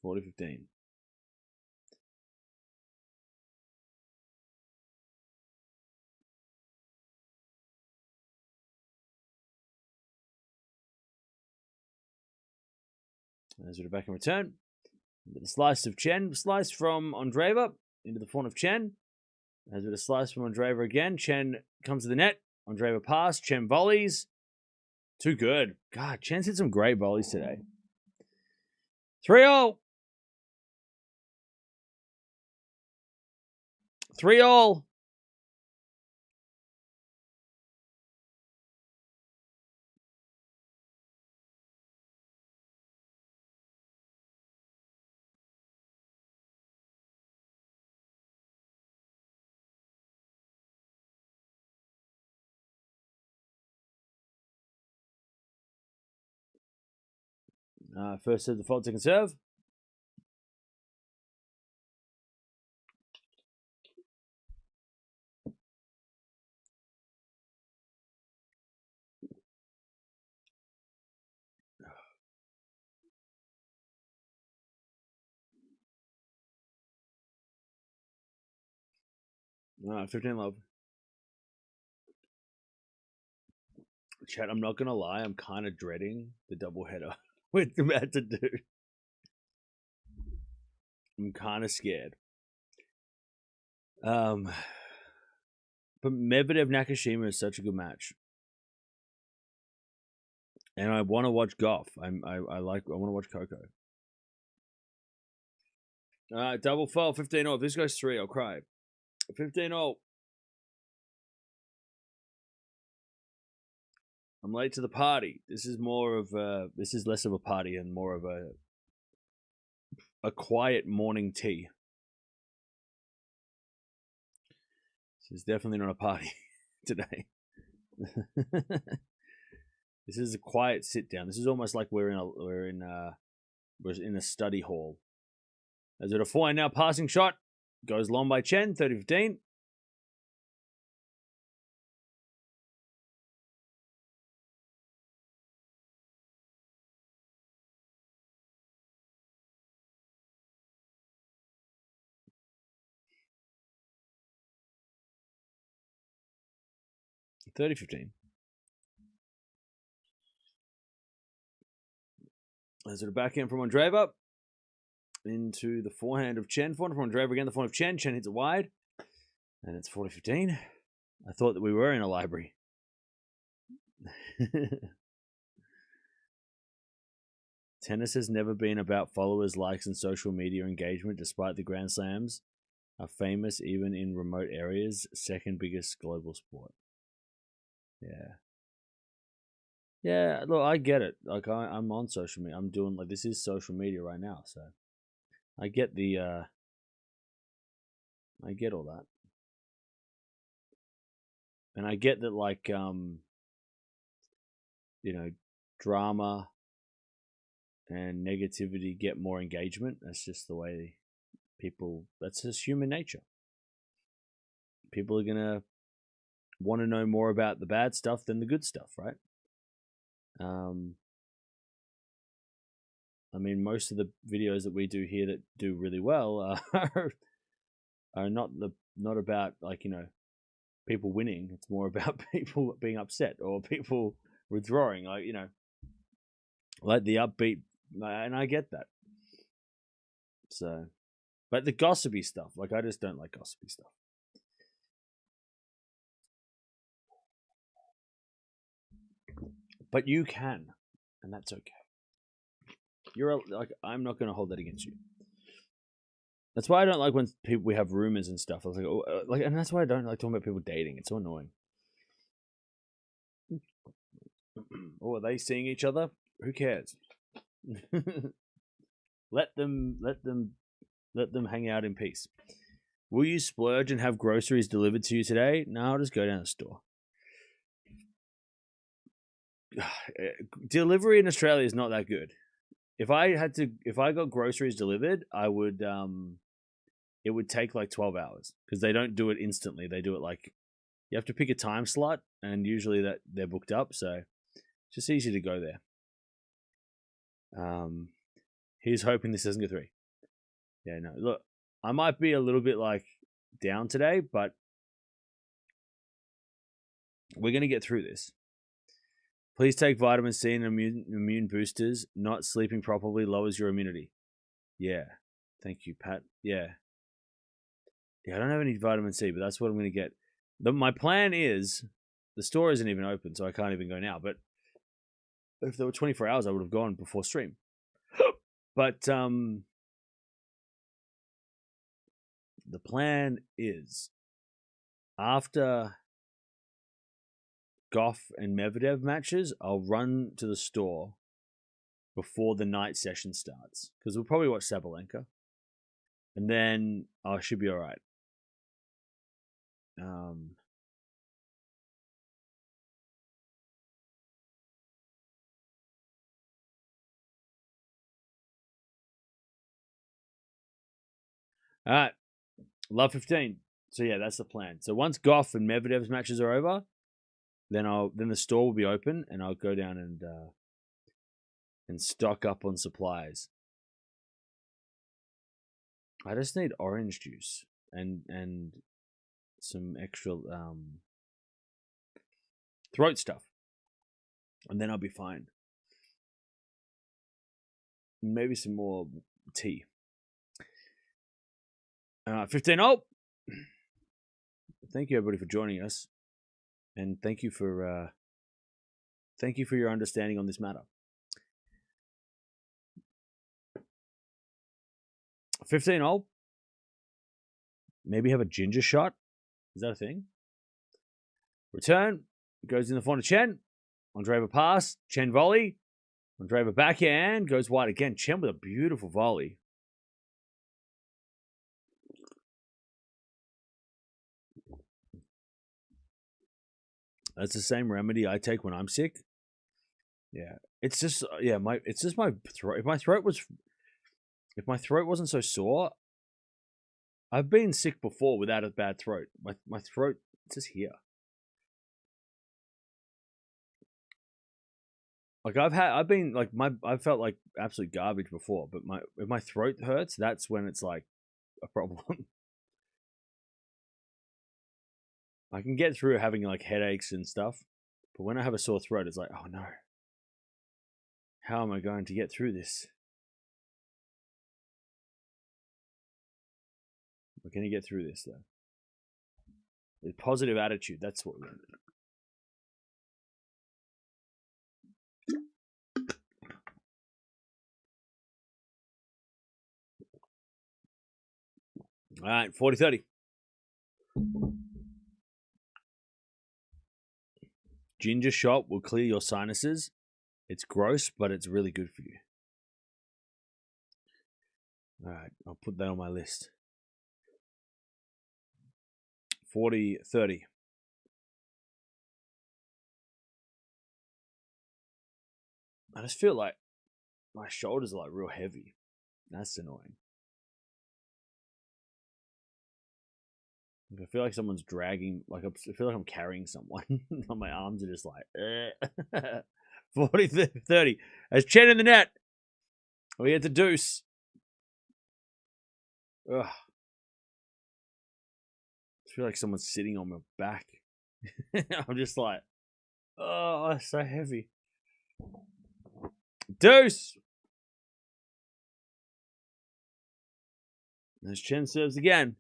40-15. As we're back in return, the slice of Chen, slice from Andreeva into the front of Chen. As with a slice from Andreeva again, Chen comes to the net. Andreeva pass, Chen volleys. Too good. God, Chen's hit some great volleys today. 3-0. 3-0. First serve, default, second serve. All right, 15 love. Chat, I'm not going to lie. I'm kind of dreading the doubleheader we're about to do. I'm kind of scared. But Medvedev Nakashima is such a good match. And I want to watch Gauff. I want to watch Coco. Double foul, 15-0. If this goes 3, I'll cry. 15-0. I'm late to the party. This is less of a party and more of a quiet morning tea. This is definitely not a party today. This is a quiet sit down. This is almost like we're in a study hall. As it a 4 now passing shot goes long by Chen, 30-15. As it a backhand from Andreeva. into the forehand of Tjen. Forehand from Andreeva again. The forehand of Tjen. Tjen hits it wide. And it's 40-15. I thought that we were in a library. Tennis has never been about followers, likes, and social media engagement, despite the Grand Slams are famous even in remote areas. Second biggest global sport. Yeah. Yeah, look, I get it. Like, I'm on social media. I'm doing, like, this is social media right now, so I get I get all that. And I get that, like, drama and negativity get more engagement. That's just the way that's just human nature. People are going to want to know more about the bad stuff than the good stuff, right? I mean, most of the videos that we do here that do really well are not about, like, people winning. It's more about people being upset or people withdrawing, like the upbeat, and I get that. So, but the gossipy stuff, like, I just don't like gossipy stuff. But you can, and that's okay. I'm not going to hold that against you. That's why I don't like when we have rumors and stuff. I was like, and that's why I don't like talking about people dating. It's so annoying. Oh, are they seeing each other? Who cares? Let them hang out in peace. Will you splurge and have groceries delivered to you today? No, I'll just go down to the store. Delivery in Australia is not that good. If I got groceries delivered, I would it would take like 12 hours because they don't do it instantly. They do it like, you have to pick a time slot, and usually that they're booked up, so it's just easy to go there. He's hoping this doesn't go through. Yeah, no, look, I might be a little bit like down today, but we're going to get through this. Please take vitamin C and immune boosters. Not sleeping properly lowers your immunity. Yeah. Thank you, Pat. Yeah. Yeah, I don't have any vitamin C, but that's what I'm going to get. My plan is, the store isn't even open, so I can't even go now. But if there were 24 hours, I would have gone before stream. But the plan is, after Gauff and Medvedev matches, I'll run to the store before the night session starts, because we'll probably watch Sabalenka, and then I should be all right. All right, love 15. So yeah, that's the plan. So once Gauff and Medvedev's matches are over, then the store will be open, and I'll go down and stock up on supplies. I just need orange juice and some extra throat stuff, and then I'll be fine. Maybe some more tea. 15. Oh, thank you everybody for joining us, and thank you for your understanding on this matter. 15. Oh, maybe have a ginger shot. Is that a thing? Return goes in the front of Tjen. Andreeva pass. Tjen volley. Andreeva backhand goes wide again. Tjen with a beautiful volley. That's the same remedy I take when I'm sick. Yeah, it's just my throat. If my throat wasn't so sore, I've been sick before without a bad throat. My throat, it's just here. Like I've felt like absolute garbage before, but if my throat hurts, that's when it's like a problem. I can get through having like headaches and stuff, but when I have a sore throat, it's like, oh no, how am I going to get through this? Can he get through this, though? With positive attitude. That's what we're going to do. All right, 40-30. Ginger shot will clear your sinuses. It's gross, but it's really good for you. All right, I'll put that on my list. 40-30. I just feel like my shoulders are like real heavy. That's annoying. I feel like someone's dragging, like I feel like I'm carrying someone. My arms are just like, 40-30. As Chen in the net. We get the deuce. Ugh. I feel like someone's sitting on my back. I'm just like, oh, it's so heavy. Deuce. As Chen serves again.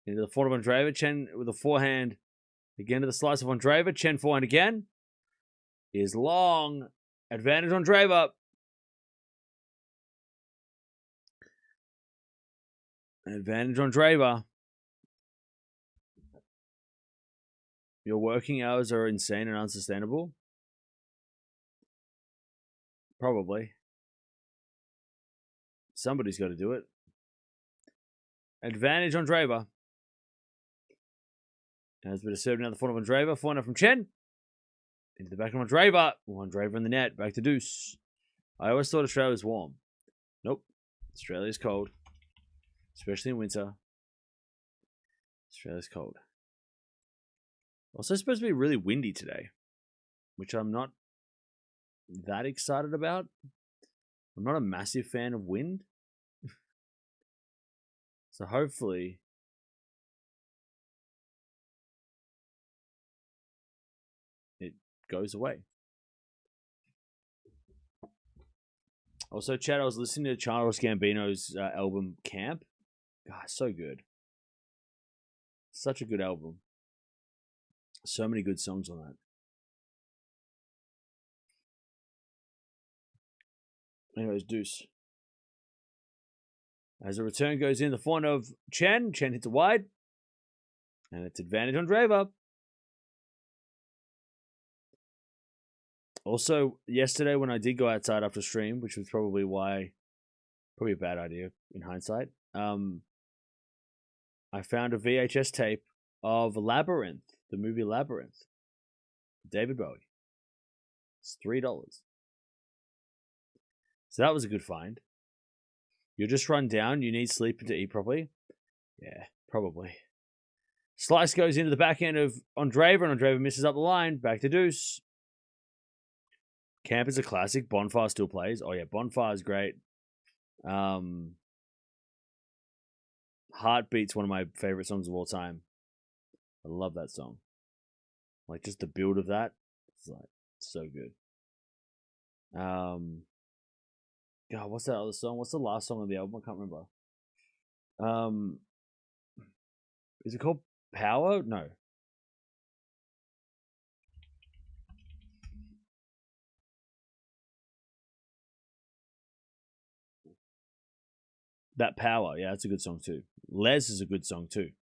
Into the forehand of Andreeva. Chen with a forehand. Again to the slice of Andreeva. Chen forehand again. Is long. Advantage Andreeva. Advantage Andreeva. Your working hours are insane and unsustainable. Probably. Somebody's got to do it. Advantage Andreeva. Has been a serve now the front of Andreeva. Forehand from Chen. Into the back of Andreeva. Andreeva in the net. Back to deuce. I always thought Australia was warm. Nope. Australia's cold. Especially in winter. Australia's cold. Also supposed to be really windy today. Which I'm not that excited about. I'm not a massive fan of wind. So hopefully it goes away. Also, Chad, I was listening to Charles Gambino's album Camp. God, so good. Such a good album. So many good songs on that. Anyways, deuce. As the return goes in, the forehand of Chen. Chen hits it wide. And it's advantage Andreeva. Also, yesterday when I did go outside after stream, which was probably a bad idea in hindsight, I found a VHS tape of Labyrinth, the movie Labyrinth. David Bowie. It's $3. So that was a good find. You'll just run down. You need sleep to eat properly. Yeah, probably. Slice goes into the backhand of Andreeva, and Andreeva misses up the line. Back to deuce. Camp is a classic. Bonfire still plays. Oh yeah, Bonfire is great. Heartbeat's one of my favorite songs of all time. I love that song. Like just the build of that. It's like so good. God, what's that other song? What's the last song on the album? I can't remember. Is it called Power? No. That Power, yeah, that's a good song too. Les is a good song too.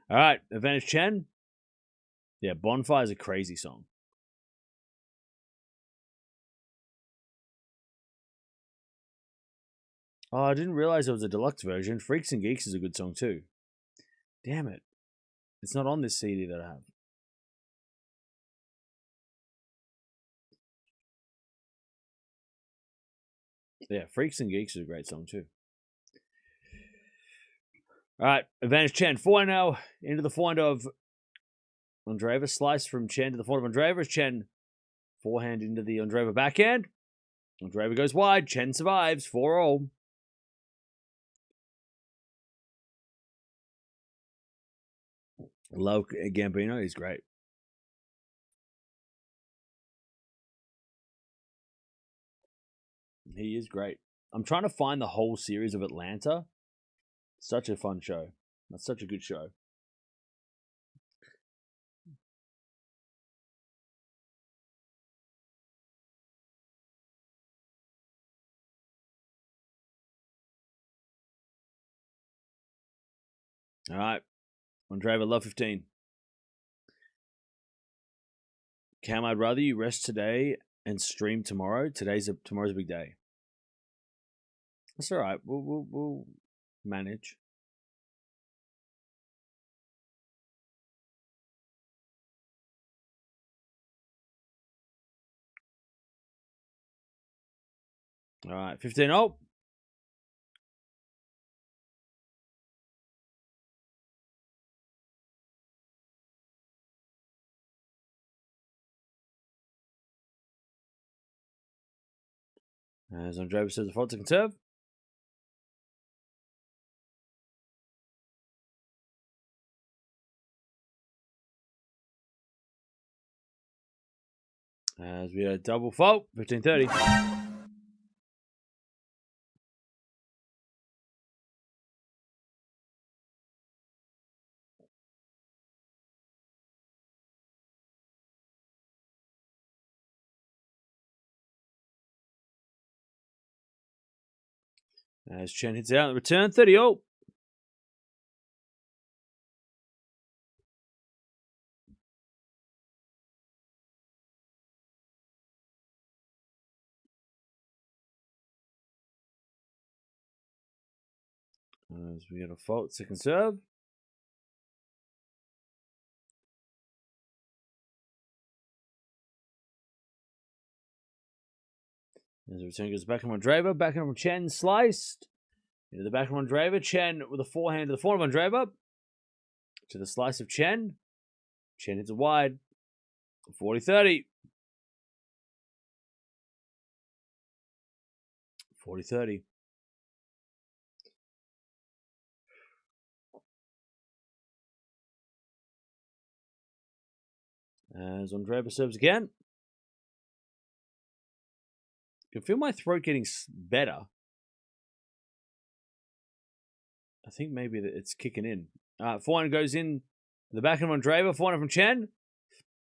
All right, advantage Chen. Yeah, Bonfire is a crazy song. Oh, I didn't realize it was a deluxe version. Freaks and Geeks is a good song too. Damn it. It's not on this CD that I have. Yeah, Freaks and Geeks is a great song too. All right, advantage Chen. Forehand now into the forehand of Andreeva. Slice from Chen to the forehand of Andreeva. Chen forehand into the Andreeva backhand. Andreeva goes wide. Chen survives. 4-all. Love Gambino. He's great. He is great. I'm trying to find the whole series of Atlanta. Such a fun show. That's such a good show. All right. Andreeva, love 15. Cam, I'd rather you rest today and stream tomorrow. Tomorrow's a big day. That's all right. We'll manage. All right, 15-0. As Andreeva says, the fault to conserve. As we had double fault, 15-30. As Chen hits out in the return, 30-0. As we get a fault, second serve. As the return goes back on Andreeva, back on Chen, sliced. Into the back of Andreeva, Chen with a forehand to the forehand of Andreeva. To the slice of Chen. Chen hits it wide. 40-30. 40-30. As Andreeva serves again. I can feel my throat getting better. I think maybe that it's kicking in. Forehand goes in the back of Andreeva. Forehand from Chen.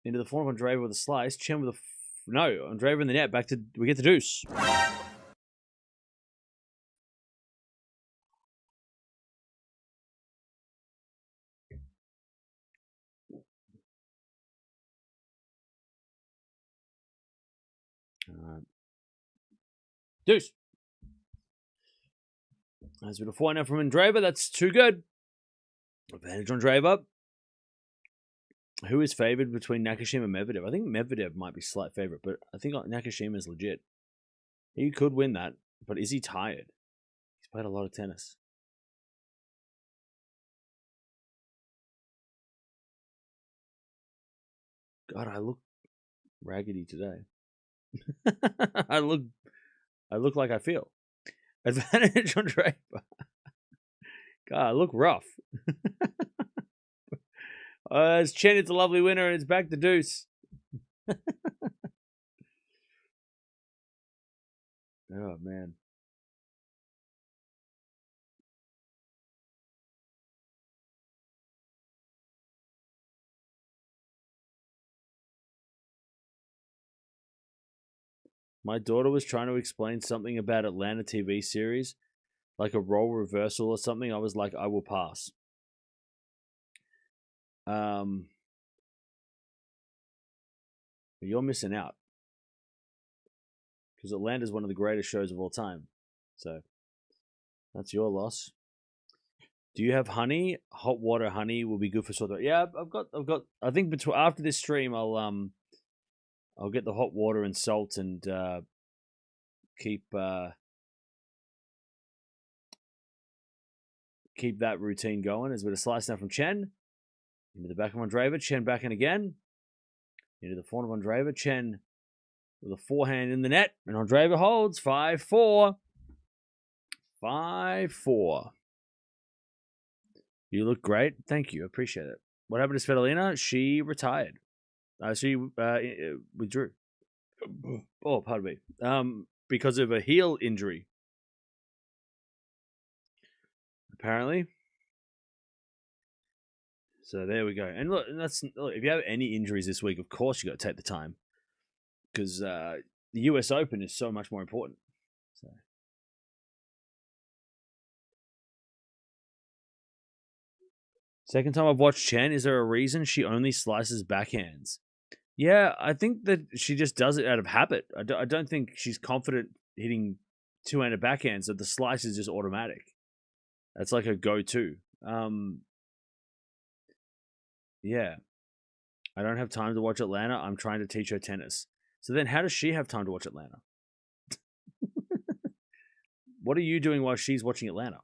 Into the forehand of Andreeva with a slice. Chen with a... No, Andreeva in the net. Back to... We get the deuce. Deuce. As with a forehand from Andreeva, that's too good. Advantage on Andreeva. Who is favored between Nakashima and Medvedev? I think Medvedev might be slight favorite, but I think Nakashima is legit. He could win that, but is he tired? He's played a lot of tennis. God, I look raggedy today. I look like I feel. Advantage on Andreeva. God, I look rough. As Chen, it's a lovely winner, and it's back to deuce. Oh, man. My daughter was trying to explain something about Atlanta TV series, like a role reversal or something. I was like, I will pass. You're missing out. Because Atlanta is one of the greatest shows of all time. So, that's your loss. Do you have honey? Hot water honey will be good for sore throat. Yeah, I've got. I think after this stream, I'll get the hot water and salt and keep that routine going. As with a slice now from Chen into the back of Andreeva. Chen back in again into the forehand of Andreeva. Chen with a forehand in the net, and Andreeva holds 5-4. 5-4. You look great. Thank you. Appreciate it. What happened to Svitolina? She retired. She withdrew. Oh, pardon me. because of a heel injury. Apparently. So there we go. And look, if you have any injuries this week, of course you got to take the time because the US Open is so much more important. So. Second time I've watched Chen. Is there a reason she only slices backhands? Yeah, I think that she just does it out of habit. I don't think she's confident hitting two-handed backhands, so the slice is just automatic. That's like a go-to. Yeah. I don't have time to watch Atlanta. I'm trying to teach her tennis. So then how does she have time to watch Atlanta? What are you doing while she's watching Atlanta?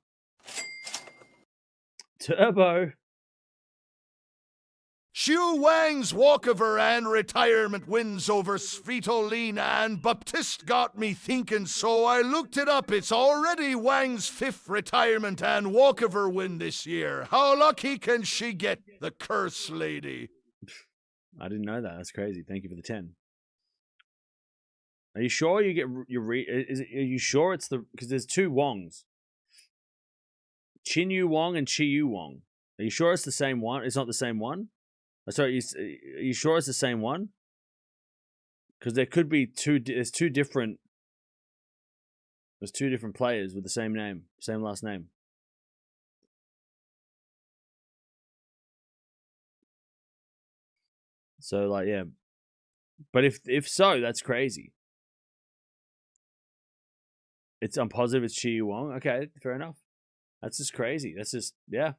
Turbo. Xu Wang's walkover and retirement wins over Svitolina and Baptiste got me thinking, so I looked it up. It's already Wang's 5th retirement and walkover win this year. How lucky can she get, the curse lady? I didn't know that. That's crazy. Thank you for the 10. Are you sure you get are you sure it's the because there's two Wongs, Chin Yu Wong and Chi Yu Wong. Are you sure it's the same one? It's not the same one. Sorry, are you sure it's the same one? Because there could be two. There's two different. There's two different players with the same name, same last name. So like, yeah. But if so, that's crazy. I'm positive it's Chi Yu Wong. Okay, fair enough. That's just crazy. That's just yeah.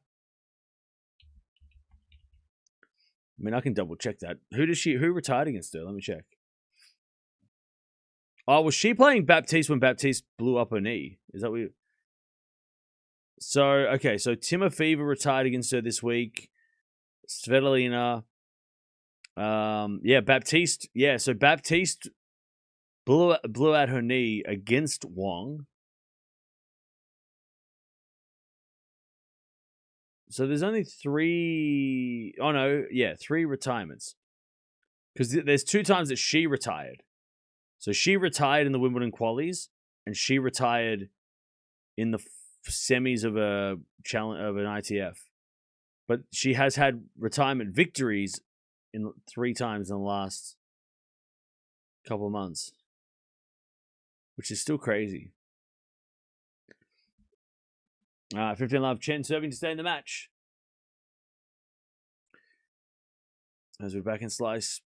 I mean, I can double check that. Who retired against her? Let me check. Oh, was she playing Baptiste when Baptiste blew up her knee? Is that what you... So, okay, so Timofeeva retired against her this week. Svitolina. Yeah, Baptiste. Yeah, so Baptiste blew out her knee against Wong. So there's only 3... Oh, no. Yeah, 3 retirements. Because there's 2 times that she retired. So she retired in the Wimbledon qualies, and she retired in the semis of an ITF. But she has had retirement victories in 3 times in the last couple of months, which is still crazy. 15 love, Chen serving to stay in the match. As we back and slice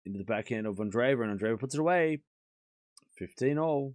into the backhand of Andreeva, and Andreeva puts it away. 15-all.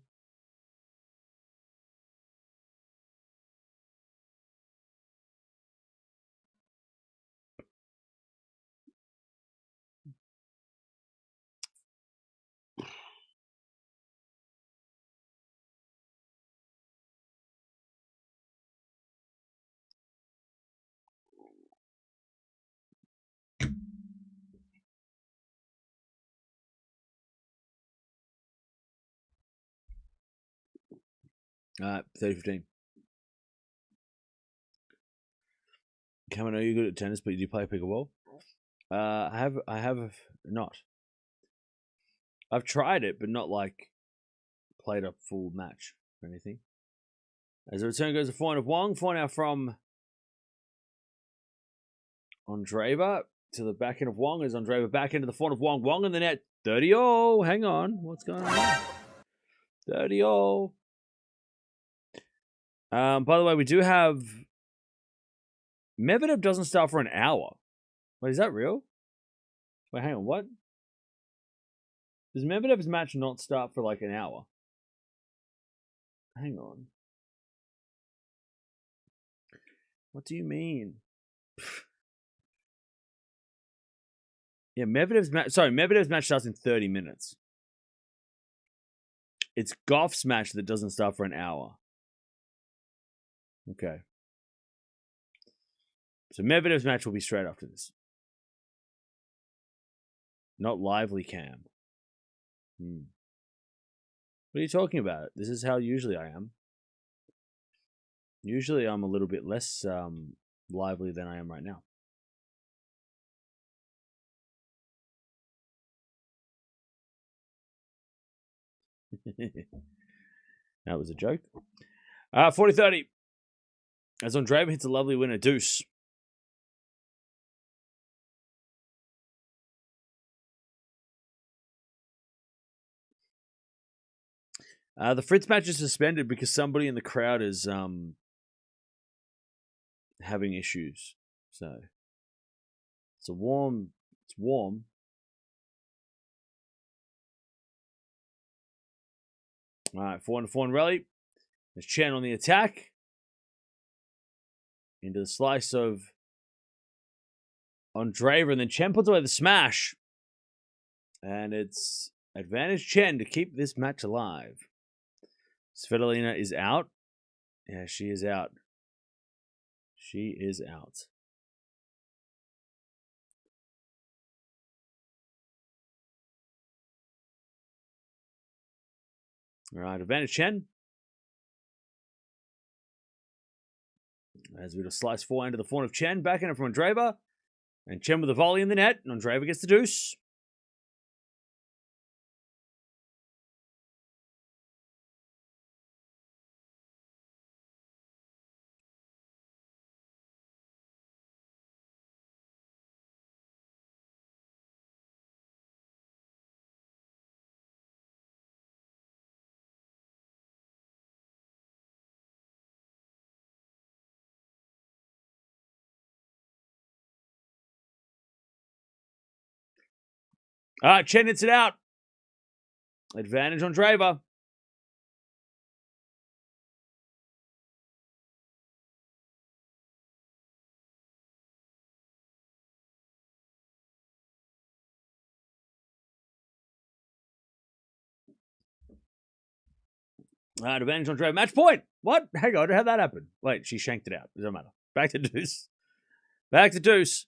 All right, 30-15. Cam, I know you're good at tennis, but you do play pickleball? I have not. I've tried it, but not like played a full match or anything. As the return goes to forehand of Wong. Forehand now from Andreeva to the backhand of Wong. As Andreeva back into the forehand of Wong. Wong in the net. 30-all. Hang on. What's going on? 30-all. By the way, we do have Medvedev doesn't start for an hour. Wait, is that real? Wait, hang on. What? Does Medvedev's match not start for like an hour? Hang on. What do you mean? Yeah, Medvedev's match starts in 30 minutes. It's Gauff's match that doesn't start for an hour. Okay. So Medvedev's match will be straight after this. Not lively cam. What are you talking about? This is how usually I am. Usually I'm a little bit less lively than I am right now. That was a joke. 40-30. As Andreeva hits a lovely winner, deuce. The Fritz match is suspended because somebody in the crowd is having issues. So it's warm. All right, 4-4 rally. There's Tjen on the attack. Into the slice of Andreeva, and then Tjen puts away the smash. And it's advantage Tjen to keep this match alive. Svitolina is out. Yeah, she is out. She is out. All right, advantage Tjen. As we just slice forehand to the forehand of Tjen. Backhand from Andreeva. And Tjen with a volley in the net. And Andreeva gets the deuce. All right, Tjen hits it out. Advantage Andreeva. All right, advantage Andreeva. Match point. What? Hang on, how'd that happen? Wait, she shanked it out. It doesn't matter. Back to deuce. Back to deuce.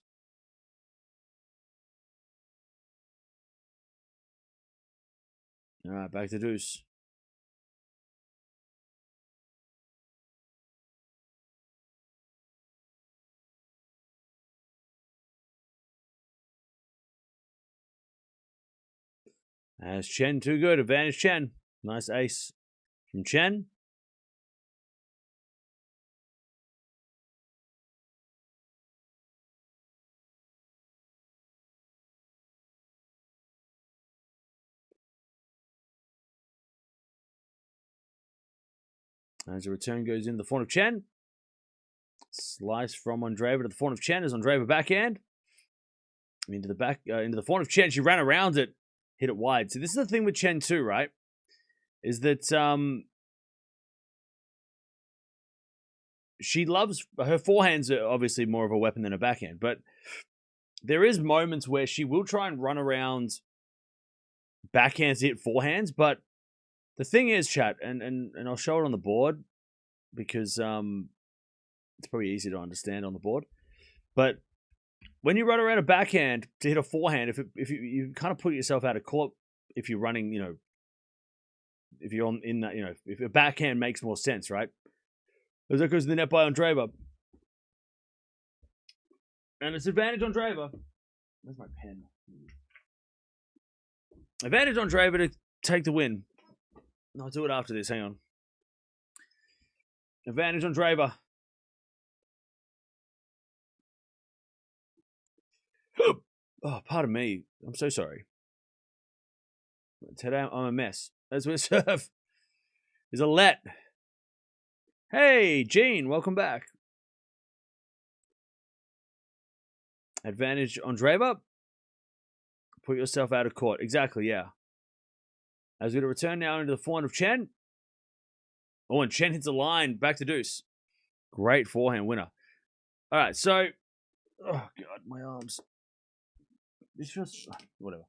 All right, back to deuce. As Tjen too good. Advantage Tjen. Nice ace from Tjen. As the return goes in the forehand of Tjen. Slice from Andreeva to the forehand of Tjen as Andreeva backhand. Into the forehand of Tjen. She ran around it, hit it wide. So this is the thing with Tjen too, right? Is that she loves her forehands are obviously more of a weapon than a backhand, but there is moments where she will try and run around backhands to hit forehands. But the thing is, chat, and I'll show it on the board because it's probably easier to understand on the board. But when you run around a backhand to hit a forehand, if you kind of put yourself out of court if you're running, if you're in that, if a backhand makes more sense, right? As that goes to the net by Andreeva. And it's advantage Andreeva. Where's my pen? Advantage Andreeva to take the win. I'll do it after this. Hang on. Advantage Andreeva. Oh, pardon me. I'm so sorry. Today I'm a mess. As we serve is a let. Hey, Gene, welcome back. Advantage Andreeva. Put yourself out of court. Exactly, yeah. As we're going to return now into the forehand of Tjen. Oh, and Tjen hits a line. Back to deuce. Great forehand winner. All right, so... Oh, God, my arms. This feels... Whatever.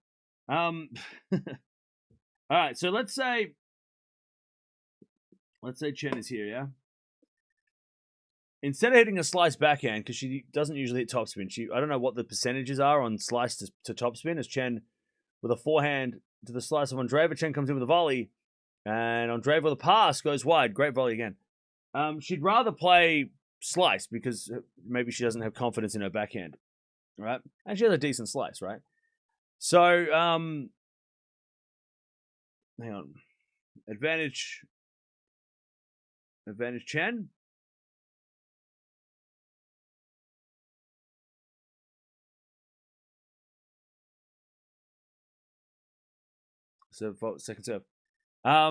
All right, so let's say Tjen is here, yeah? Instead of hitting a slice backhand, because she doesn't usually hit topspin, I don't know what the percentages are on slice to topspin, as Tjen with a forehand to the slice of Andreeva. Tjen comes in with a volley, and Andreeva with a pass goes wide. Great volley again. She'd rather play slice because maybe she doesn't have confidence in her backhand, right? And she has a decent slice, right? So, hang on. Advantage Advantage Tjen. So second serve. What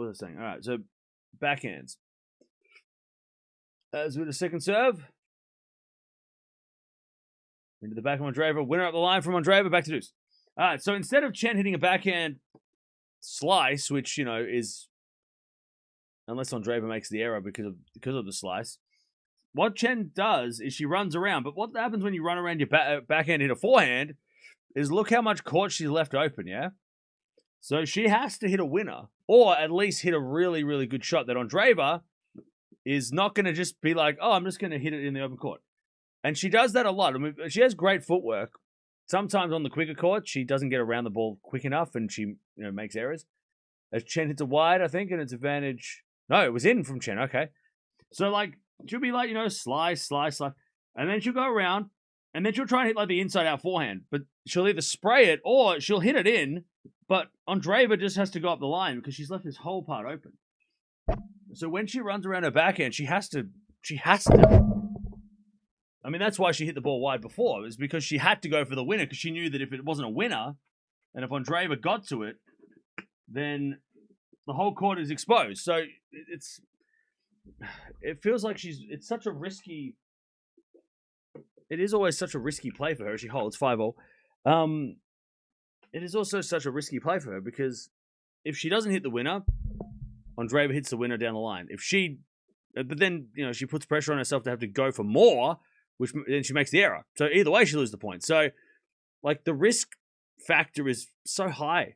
was I saying? All right, so backhands. As with the second serve. Into the back of Andreeva. Winner up the line from Andreeva. Back to deuce. All right, so instead of Tjen hitting a backhand slice, which, is... Unless Andreeva makes the error because of the slice. What Tjen does is she runs around. But what happens when you run around your backhand hit a forehand is look how much court she's left open, yeah? So she has to hit a winner. Or at least hit a really, really good shot that Andreeva is not going to just be like, oh, I'm just going to hit it in the open court. And she does that a lot. I mean, she has great footwork. Sometimes on the quicker court, she doesn't get around the ball quick enough and she makes errors. As Tjen hits a wide, I think, and it's advantage... No, it was in from Tjen. Okay. So, she'll be slice. And then she'll go around, and then she'll try and hit, the inside-out forehand. But she'll either spray it, or she'll hit it in, but Andreeva just has to go up the line because she's left this whole part open. So when she runs around her backhand, she has to. I mean, that's why she hit the ball wide before. It was because she had to go for the winner, because she knew that if it wasn't a winner, and if Andreeva got to it, then the whole court is exposed. So it feels like it's such a risky... It is always such a risky play for her. She holds 5-0. It is also such a risky play for her because if she doesn't hit the winner, Andreeva hits the winner down the line. But then, she puts pressure on herself to have to go for more, which then she makes the error. So either way, she loses the point. So, the risk factor is so high,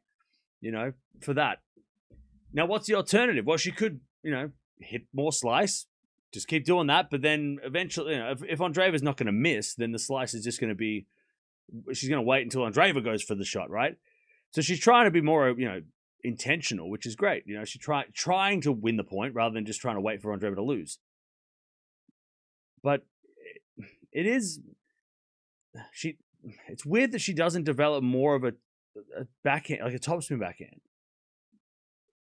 for that. Now, what's the alternative? Well, she could, hit more slice, just keep doing that. But then eventually, if Andreeva's not going to miss, then the slice is just going to be, she's going to wait until Andreeva goes for the shot, right? So she's trying to be more, intentional, which is great. She's trying to win the point rather than just trying to wait for Andreeva to lose. But it's weird that she doesn't develop more of a backhand, like a topspin backhand.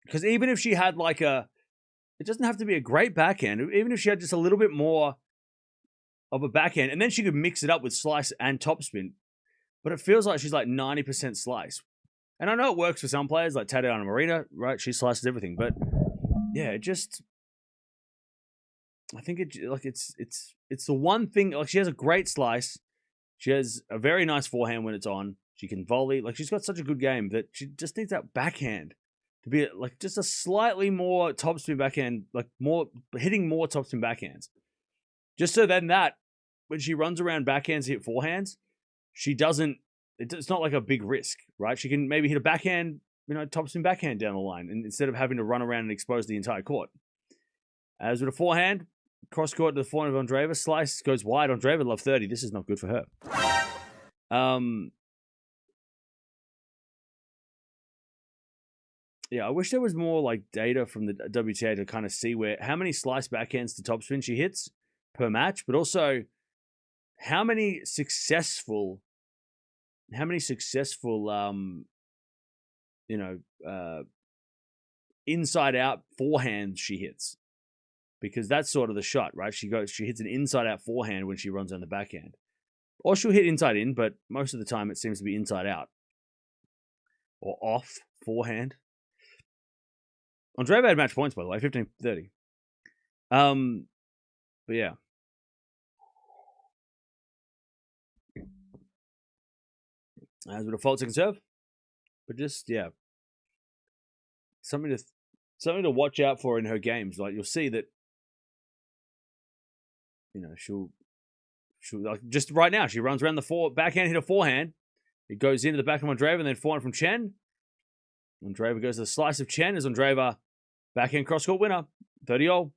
Because even if she had it doesn't have to be a great backhand. Even if she had just a little bit more of a backhand, and then she could mix it up with slice and topspin. But it feels like she's 90% slice. And I know it works for some players, like Tatiana Marina, right? She slices everything. But yeah, I think it's the one thing. She has a great slice. She has a very nice forehand when it's on. She can volley. She's got such a good game that she just needs that backhand to be just a slightly more topspin backhand, hitting more topspin backhands. Just so then that when she runs around backhands to hit forehands, she doesn't. It's not like a big risk, right? She can maybe hit a backhand, topspin backhand down the line, and instead of having to run around and expose the entire court. As with a forehand, cross court to the forehand of Andreeva, slice goes wide. Andreeva love 30. This is not good for her. Yeah, I wish there was more data from the WTA to kind of see how many slice backhands to topspin she hits per match, but also how many successful inside out forehands she hits, because that's sort of the shot, right? She hits an inside out forehand when she runs on the backhand, or she'll hit inside in, but most of the time it seems to be inside out or off forehand. Andreeva had match points, by the way, 15-30. But yeah. As with a fault second serve. But just, yeah. Something to watch out for in her games. You'll see that, she'll just right now, she runs around the backhand, hit a forehand. It goes into the back of Andreeva, and then forehand from Tjen. Andreeva goes to the slice of Tjen as Andreeva backhand cross-court winner, 30-all.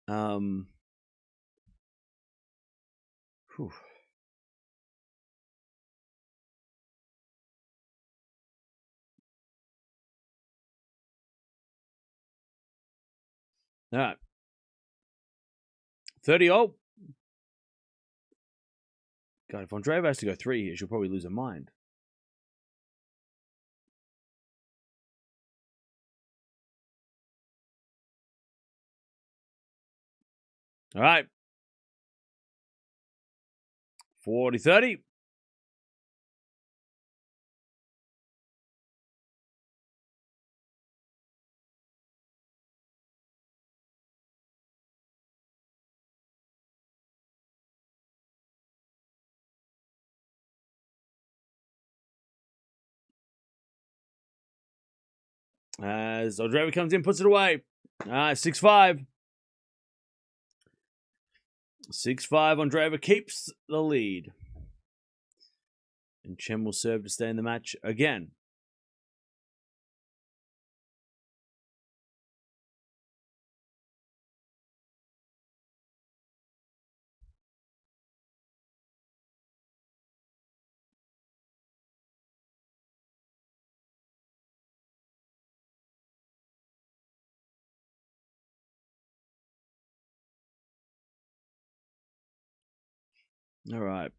Whew. All right. 30-all. God, if Andreeva has to go 3 here, she'll probably lose her mind. All right. 40-30. As Andreeva comes in, puts it away. 6-5. 6-5. Andreeva keeps the lead. And Tjen will serve to stay in the match again. All right.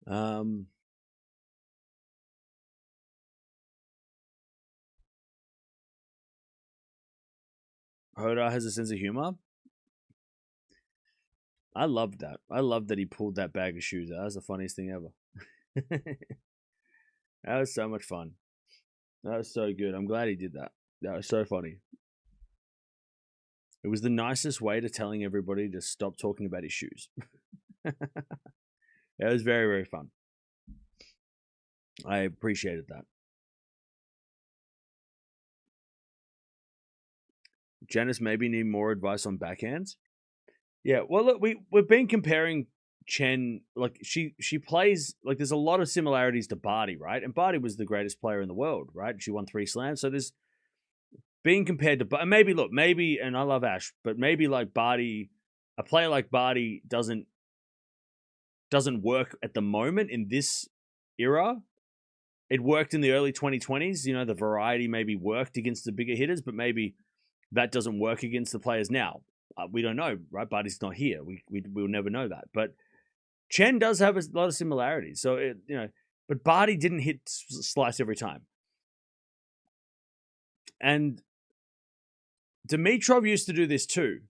Hoda has a sense of humor. I loved that. I loved that he pulled that bag of shoes out. That was the funniest thing ever. That was so much fun. That was so good. I'm glad he did that. That was so funny. It was the nicest way to telling everybody to stop talking about his shoes. It was very, very fun. I appreciated that. Janice maybe need more advice on backhands. Yeah, well, look, we've been comparing Tjen, like she plays, like there's a lot of similarities to Barty, right? And Barty was the greatest player in the world, right? She won 3 slams, so there's being compared to, and maybe, and I love Ash, but maybe like Barty, a player like Barty doesn't work at the moment in this era. It worked in the early 2020s, you know, the variety maybe worked against the bigger hitters, but maybe that doesn't work against the players now. We don't know, right? Barty's not here. We'll never know that. But Tjen does have a lot of similarities. So, but Barty didn't hit slice every time. And Dimitrov used to do this too.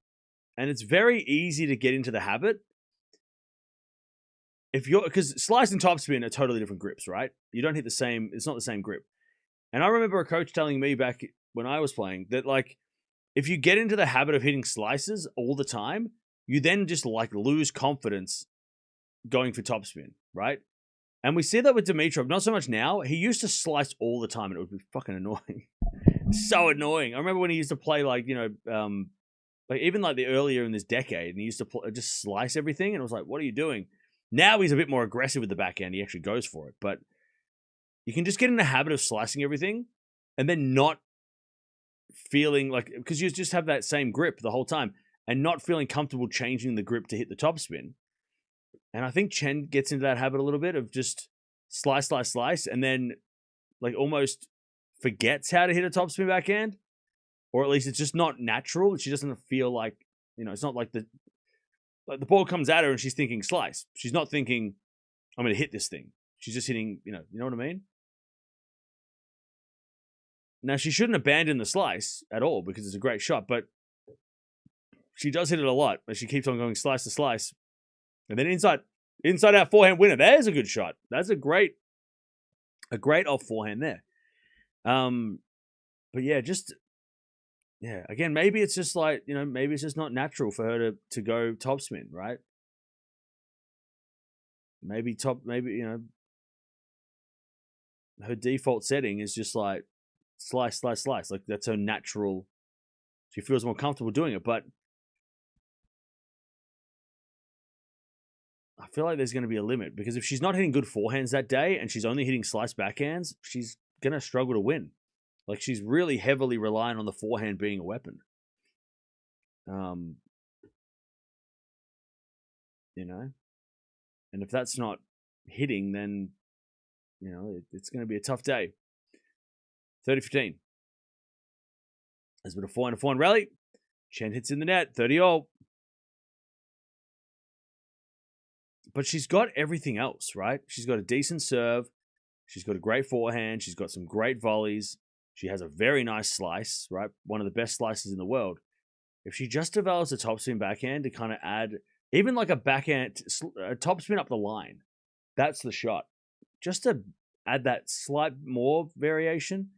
And it's very easy to get into the habit. Because slice and topspin are totally different grips, right? You don't hit the same, it's not the same grip. And I remember a coach telling me back when I was playing that, like, if you get into the habit of hitting slices all the time, you then just like lose confidence going for topspin, right? And we see that with Dimitrov, not so much now. He used to slice all the time and it would be fucking annoying. So annoying. I remember when he used to play like, like even like the earlier in this decade, and he used to just slice everything, and it was like, what are you doing? Now he's a bit more aggressive with the backhand. He actually goes for it. But you can just get in the habit of slicing everything and then not feeling like, because you just have that same grip the whole time and not feeling comfortable changing the grip to hit the topspin. And I think Tjen gets into that habit a little bit of just slice, and then like almost forgets how to hit a topspin backhand, or at least it's just not natural. She doesn't feel like, it's not like the ball comes at her and she's thinking slice. She's not thinking, I'm going to hit this thing. She's just hitting, you know what I mean? Now, she shouldn't abandon the slice at all because it's a great shot, but she does hit it a lot, but she keeps on going slice to slice. And then inside out forehand winner. There's a good shot. That's a great off forehand there. But yeah, again, maybe it's just like, maybe it's just not natural for her to go topspin, right? Maybe her default setting is just like slice. Like that's her natural. She feels more comfortable doing it, but I feel like there's going to be a limit, because if she's not hitting good forehands that day and she's only hitting slice backhands, she's going to struggle to win. Like, she's really heavily relying on the forehand being a weapon. And if that's not hitting, then, it's going to be a tough day. 30-15. There's been a forehand rally. Tjen hits in the net, 30-all. But she's got everything else, right? She's got a decent serve. She's got a great forehand. She's got some great volleys. She has a very nice slice, right? One of the best slices in the world. If she just develops a topspin backhand to kind of add, even like a backhand, a topspin up the line, that's the shot. Just to add that slight more variation,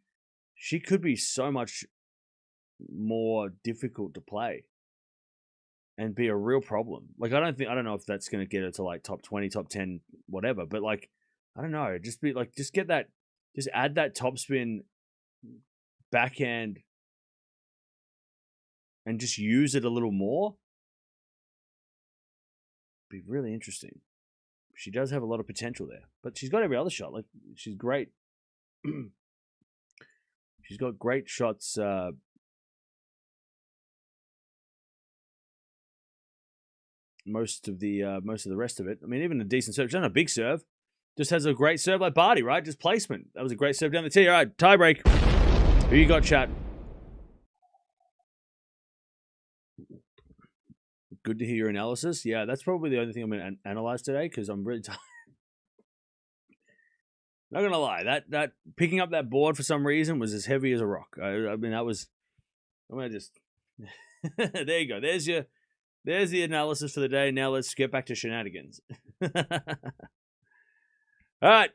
she could be so much more difficult to play and be a real problem. Like, I don't know if that's going to get her to like top 20, top 10, whatever, but like, I don't know. Just get that, just add that topspin backhand and just use it a little more. Be really interesting. She does have a lot of potential there, but she's got every other shot. Like, she's great. She's got great shots. Most of the rest of it. I mean, even a decent serve. She's not a big serve. Just has a great serve like Barty, right? Just placement. That was a great serve down the tee. All right, tie break. Who you got, chat? Good to hear your analysis. Yeah, that's probably the only thing I'm going to analyze today because I'm really tired. Not going to lie, that picking up that board for some reason was as heavy as a rock. I mean, that was... I'm going to just... There you go. There's the analysis for the day. Now let's get back to shenanigans. All right.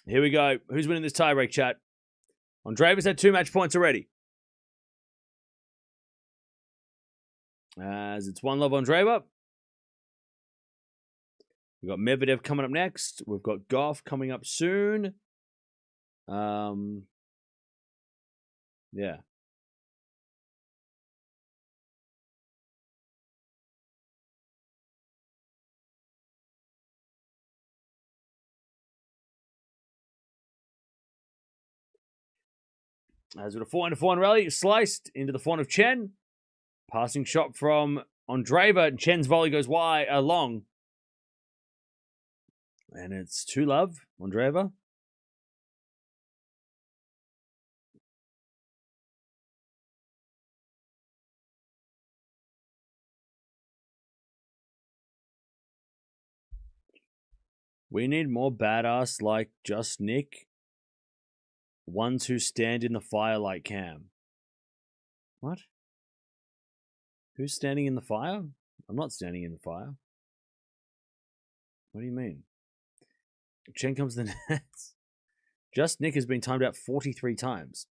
Here we go. Who's winning this tiebreak, chat? Andreeva's had 2 match points already. As it's 1-love Andreeva. We've got Medvedev coming up next. We've got Gauff coming up soon. Yeah. As with a 4-4 rally, sliced into the forehand of Tjen. Passing shot from Andreeva, and Chen's volley goes wide, long. And it's 2-love, Andreeva. We need more badass like Just Nick. Ones who stand in the fire like Cam. What? Who's standing in the fire? I'm not standing in the fire. What do you mean? Chen comes to the nets. Just Nick has been timed out 43 times.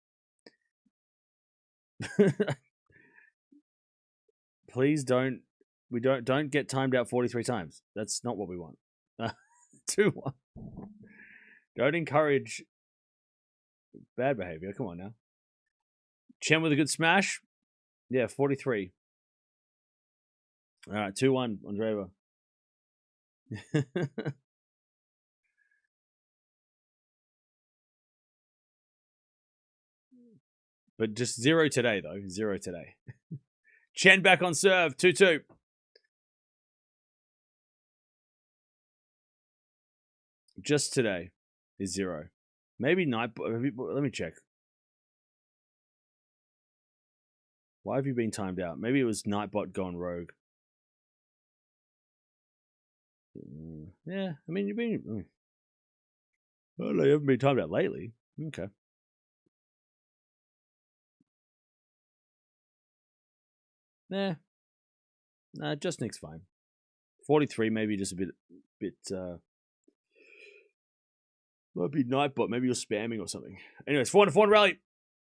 Please don't get timed out 43 times. That's not what we want. 2-1. Don't encourage bad behavior. Come on now. Chen with a good smash. Yeah, 43. All right, 2-1, Andreeva. But just 0 today, though. 0 today. Chen back on serve. 2-2. Just today is 0. Maybe Nightbot. Let me check. Why have you been timed out? Maybe it was Nightbot gone rogue. Yeah, I mean, you've been... Oh, no, you haven't been timed out lately. Okay. Nah, just Nick's fine. 43, maybe just a bit. Might be Nightbot. Maybe you're spamming or something. Anyways, 4-4 rally.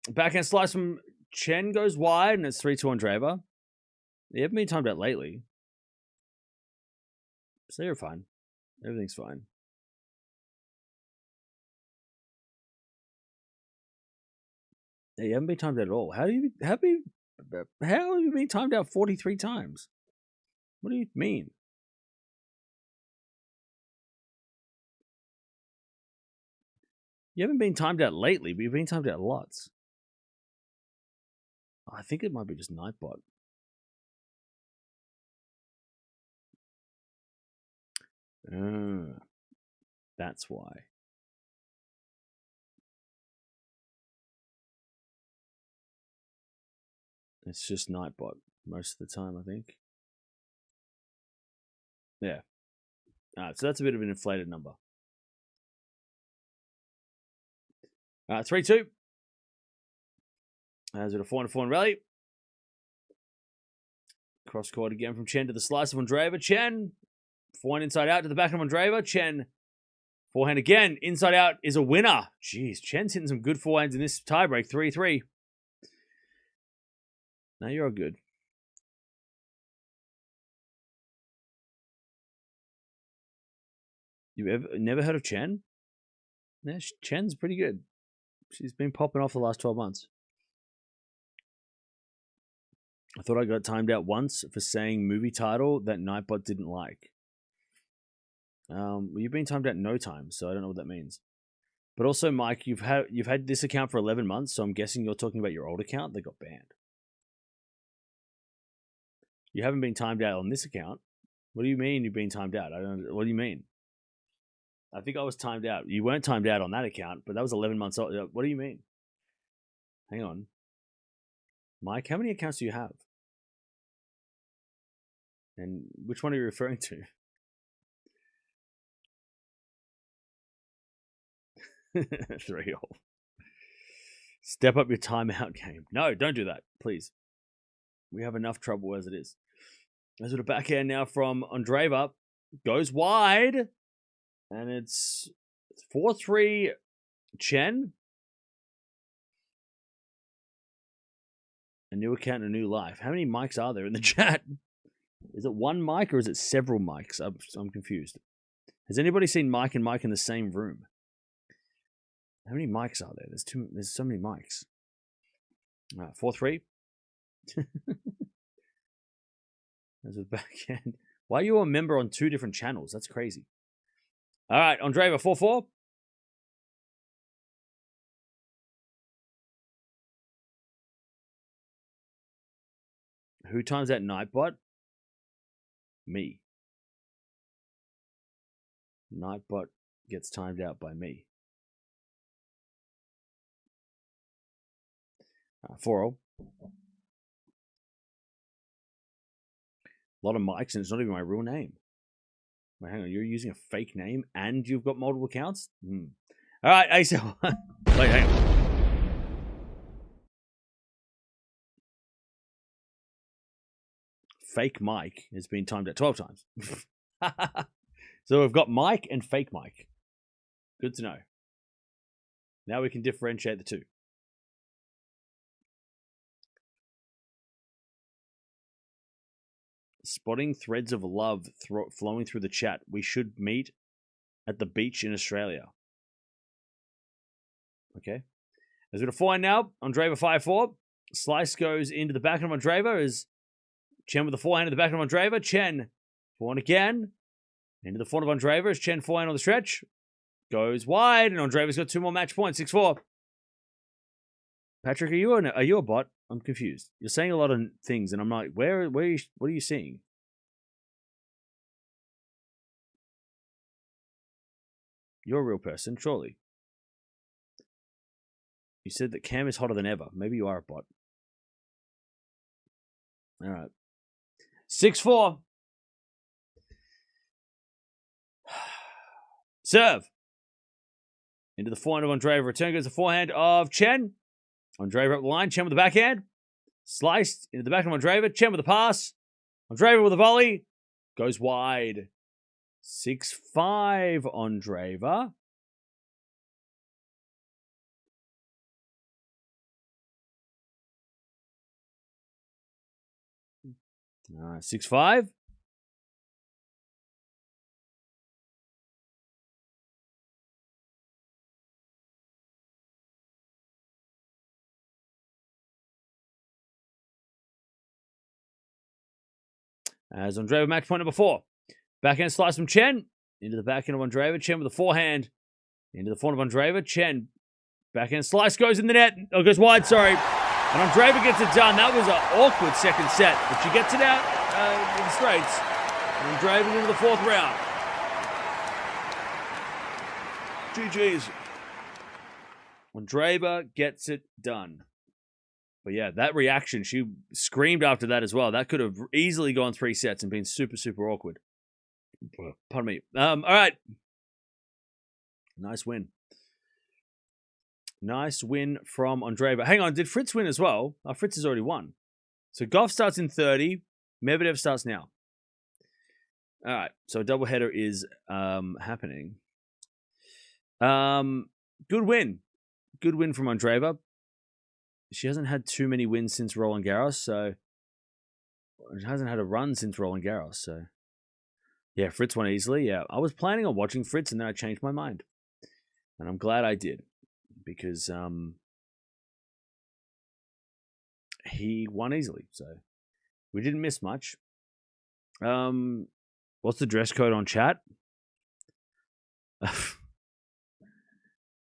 Backhand slice from Chen goes wide, and it's 3-2 Andreeva. You haven't been timed out lately. So you're fine. Everything's fine. Yeah, you haven't been timed out at all. How have you been timed out 43 times? What do you mean? You haven't been timed out lately, but you've been timed out lots. I think it might be just Nightbot. That's why. It's just Nightbot most of the time, I think. Yeah. Alright, so that's a bit of an inflated number. 3-2. As with a 4-4 rally. Cross court again from Tjen to the slice of Andreeva. Tjen, forehand inside out to the back of Andreeva. Tjen, forehand again, inside out is a winner. Jeez, Tjen's hitting some good forehands in this tiebreak. 3-3. Now you're all good. You never heard of Tjen? Yeah, Tjen's pretty good. She's been popping off the last 12 months. I thought I got timed out once for saying movie title that Nightbot didn't like. Well, you've been timed out no time, so I don't know what that means. But also, Mike, you've had this account for 11 months, so I'm guessing you're talking about your old account that got banned. You haven't been timed out on this account. What do you mean you've been timed out? I don't. What do you mean? I think I was timed out. You weren't timed out on that account, but that was 11 months old. What do you mean? Hang on. Mike, how many accounts do you have? And which one are you referring to? Three all. Step up your timeout game. No, don't do that, please. We have enough trouble as it is. As with a backhand now from Andreeva. Goes wide. And it's 4-3 Tjen. A new account, a new life. How many mics are there in the chat? Is it one mic or is it several mics? I'm confused. Has anybody seen Mike and Mike in the same room? How many mics are there? There's so many mics. 4-3. There's a backhand. Why are you a member on 2 different channels? That's crazy. All right, Andreeva, 4-4. Who times that Nightbot? Me. Nightbot gets timed out by me. 4-0. A lot of mics, and it's not even my real name. Wait, hang on, you're using a fake name and you've got multiple accounts? All right, ASL. Wait, hang on. Fake Mike has been timed out 12 times. So we've got Mike and fake Mike. Good to know. Now we can differentiate the two. Spotting threads of love flowing through the chat. We should meet at the beach in Australia. Okay. As we go to forehand now, Andreeva 5-4. Slice goes into the back of Andreeva as Tjen with the forehand in the back of Andreeva. Tjen forehand again. Into the front of Andreeva as Tjen forehand on the stretch. Goes wide, and Andreeva's got 2 more match points, 6-4. Patrick, are you a bot? I'm confused. You're saying a lot of things, and I'm like, what are you seeing? You're a real person, surely. You said that Cam is hotter than ever. Maybe you are a bot. All right. 6-4. Serve. Into the forehand of Andreeva. Return goes the forehand of Tjen. Andreeva up the line. Tjen with the backhand. Sliced into the back of Andreeva. Tjen with the pass. Andreeva with a volley. Goes wide. 6-5 Andreeva. All right, 6-5. As Andreeva match point number 4. Backhand slice from Tjen. Into the backhand of Andreeva. Tjen with the forehand. Into the front of Andreeva. Tjen. Backhand slice goes in the net. Oh, goes wide, sorry. And Andreeva gets it done. That was an awkward second set. But she gets it out in the straights. And Andreeva into the 4th round. GG's. Andreeva gets it done. But yeah, that reaction, she screamed after that as well. That could have easily gone 3 sets and been super, super awkward. Pardon me. All right. Nice win. Nice win from Andreeva. Hang on, did Fritz win as well? Oh, Fritz has already won. So Gauff starts in 30. Medvedev starts now. All right, so a doubleheader is happening. Good win. Good win from Andreeva. She hasn't had too many wins since Roland Garros, so she hasn't had a run since Roland Garros, so yeah, Fritz won easily. Yeah, I was planning on watching Fritz, and then I changed my mind, and I'm glad I did because he won easily, so we didn't miss much. What's the dress code on chat? I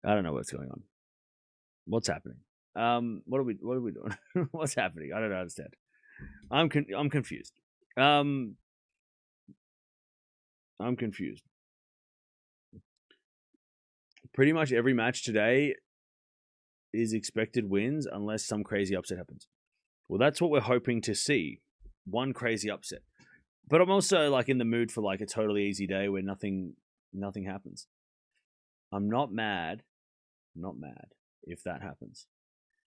don't know what's going on. What's happening? What are we doing? What's happening? I don't understand. I'm confused. I'm confused. Pretty much every match today is expected wins unless some crazy upset happens. Well, that's what we're hoping to see. One crazy upset. But I'm also like in the mood for like a totally easy day where nothing happens. I'm not mad. I'm not mad if that happens.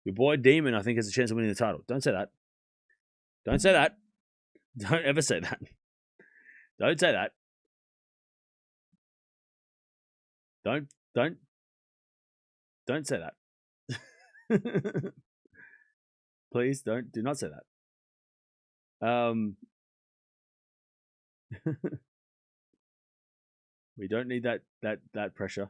Your boy Demon, I think, has a chance of winning the title. Don't say that. Don't say that. Don't ever say that. Don't say that. Don't say that. Please do not say that. We don't need that pressure.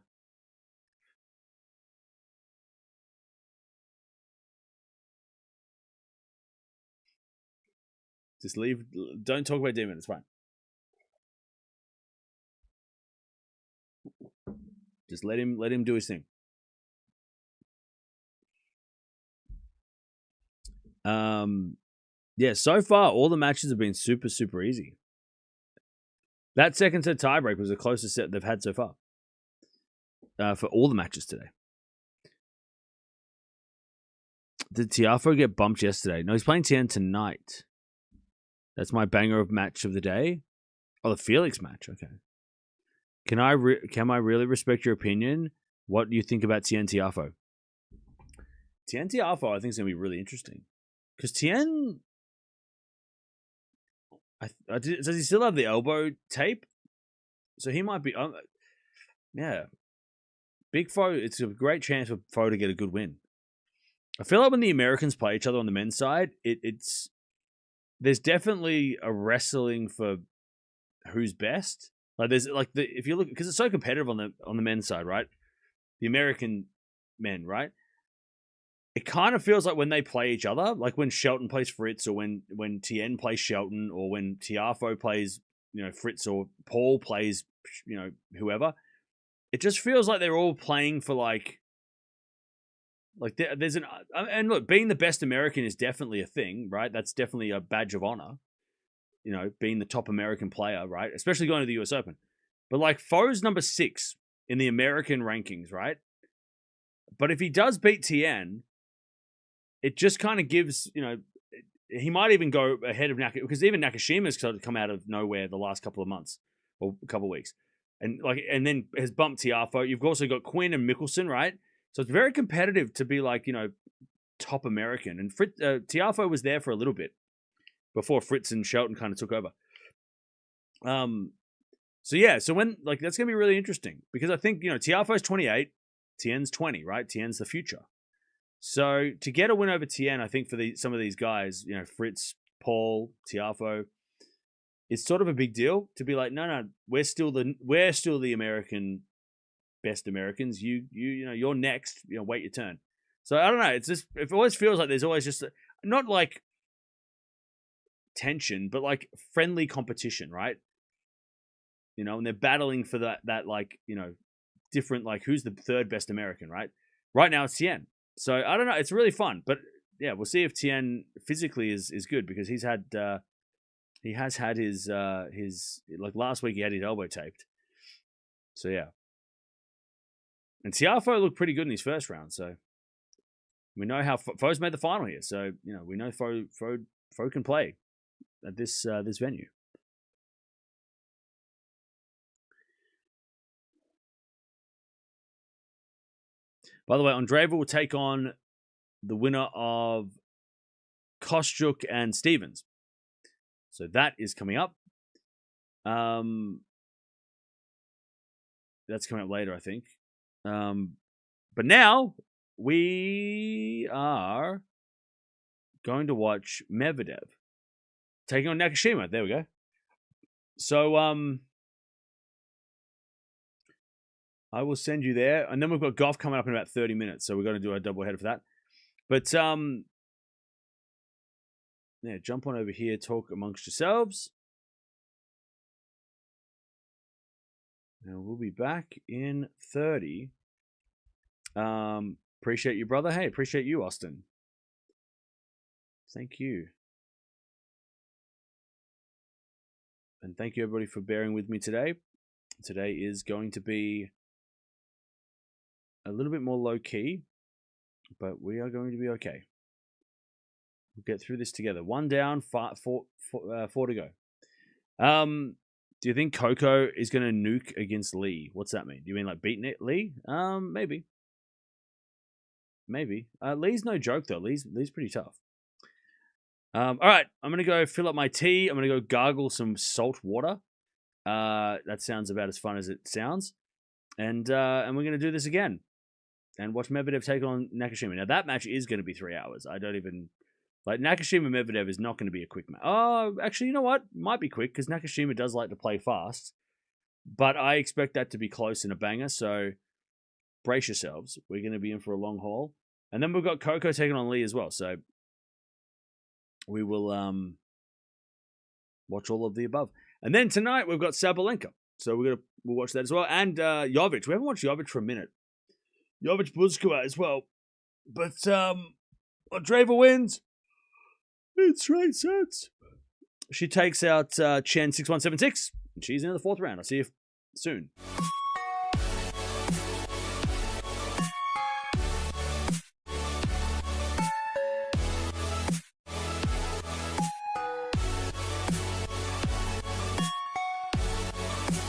Just leave. Don't talk about Demon. It's fine. Just let him do his thing. Yeah, so far all the matches have been super, super easy. That second set tiebreak was the closest set they've had so far. For all the matches today. Did Tiafoe get bumped yesterday? No, he's playing Tien tonight. That's my banger of match of the day. Oh, the Felix match. Okay. Can I really respect your opinion? What do you think about Tien Tiafoe? Tien Tiafoe, I think, is going to be really interesting. Because Tien... does he still have the elbow tape? So he might be... yeah. Big Foe, it's a great chance for Foe to get a good win. I feel like when the Americans play each other on the men's side, there's definitely a wrestling for who's best. Like there's like if you look, because it's so competitive on the men's side, right? The American men, right? It kind of feels like when they play each other, like when Shelton plays Fritz, or when Tien plays Shelton, or when Tiafoe plays, Fritz, or Paul plays, whoever. It just feels like they're all playing for like there's and look, being the best American is definitely a thing, right? That's definitely a badge of honor, being the top American player, right? Especially going to the US Open. But like Foe's number 6 in the American rankings, right? But if he does beat Tien, it just kind of gives, he might even go ahead of Nakashima, because even Nakashima's sort of come out of nowhere the last couple of months or a couple of weeks. And then has bumped Tiafoe. You've also got Quinn and Mickelson, right? So it's very competitive to be like, top American. And Tiafoe was there for a little bit before Fritz and Shelton kind of took over. So yeah, so when that's gonna be really interesting, because I think Tiafoe's 28, Tien's 20, right? Tien's the future. So to get a win over Tien, I think for some of these guys, Fritz, Paul, Tiafoe, it's sort of a big deal to be like, no, we're still the American best Americans. You're next. Wait your turn. So I don't know. It always feels like there's always just not like tension, but like friendly competition, right? And they're battling for that different, like, who's the third best American, right? Right now it's Tien. So I don't know. It's really fun, but yeah, we'll see if Tien physically is good, because he has had his like last week he had his elbow taped. So yeah. And Tiafoe looked pretty good in his first round, so we know how Foe's made the final here. So we know Foe can play at this venue. By the way, Andreeva will take on the winner of Kostyuk and Stevens. So that is coming up. That's coming up later, I think. But now we are going to watch Medvedev taking on Nakashima. There we go. So I will send you there. And then we've got golf coming up in about 30 minutes. So we're going to do a double header for that. But yeah, jump on over here, talk amongst yourselves. And we'll be back in 30. Appreciate you, brother. Hey, appreciate you, Austin. Thank you. And thank you, everybody, for bearing with me today. Today is going to be a little bit more low-key, but we are going to be okay. We'll get through this together. One down, four to go. Do you think Coco is going to nuke against Lee? What's that mean? Do you mean like beating it, Lee? Maybe. Lee's no joke, though. Lee's pretty tough. All right, I'm going to go fill up my tea. I'm going to go gargle some salt water. That sounds about as fun as it sounds. And we're going to do this again. And watch Medvedev take on Nakashima. Now, that match is going to be 3 hours. I don't even... Like, Nakashima-Medvedev is not going to be a quick match. Oh, actually, you know what? Might be quick, because Nakashima does like to play fast. But I expect that to be close and a banger, so brace yourselves. We're going to be in for a long haul. And then we've got Coco taking on Lee as well, so we will watch all of the above. And then tonight, we've got Sabalenka. So we'll watch that as well. And Jovic. We haven't watched Jovic for a minute. Jovic Buzkova as well. But Andreeva wins. In straight sets. She takes out Tjen 6-1, 7-6. And she's in the 4th round. I'll see you soon.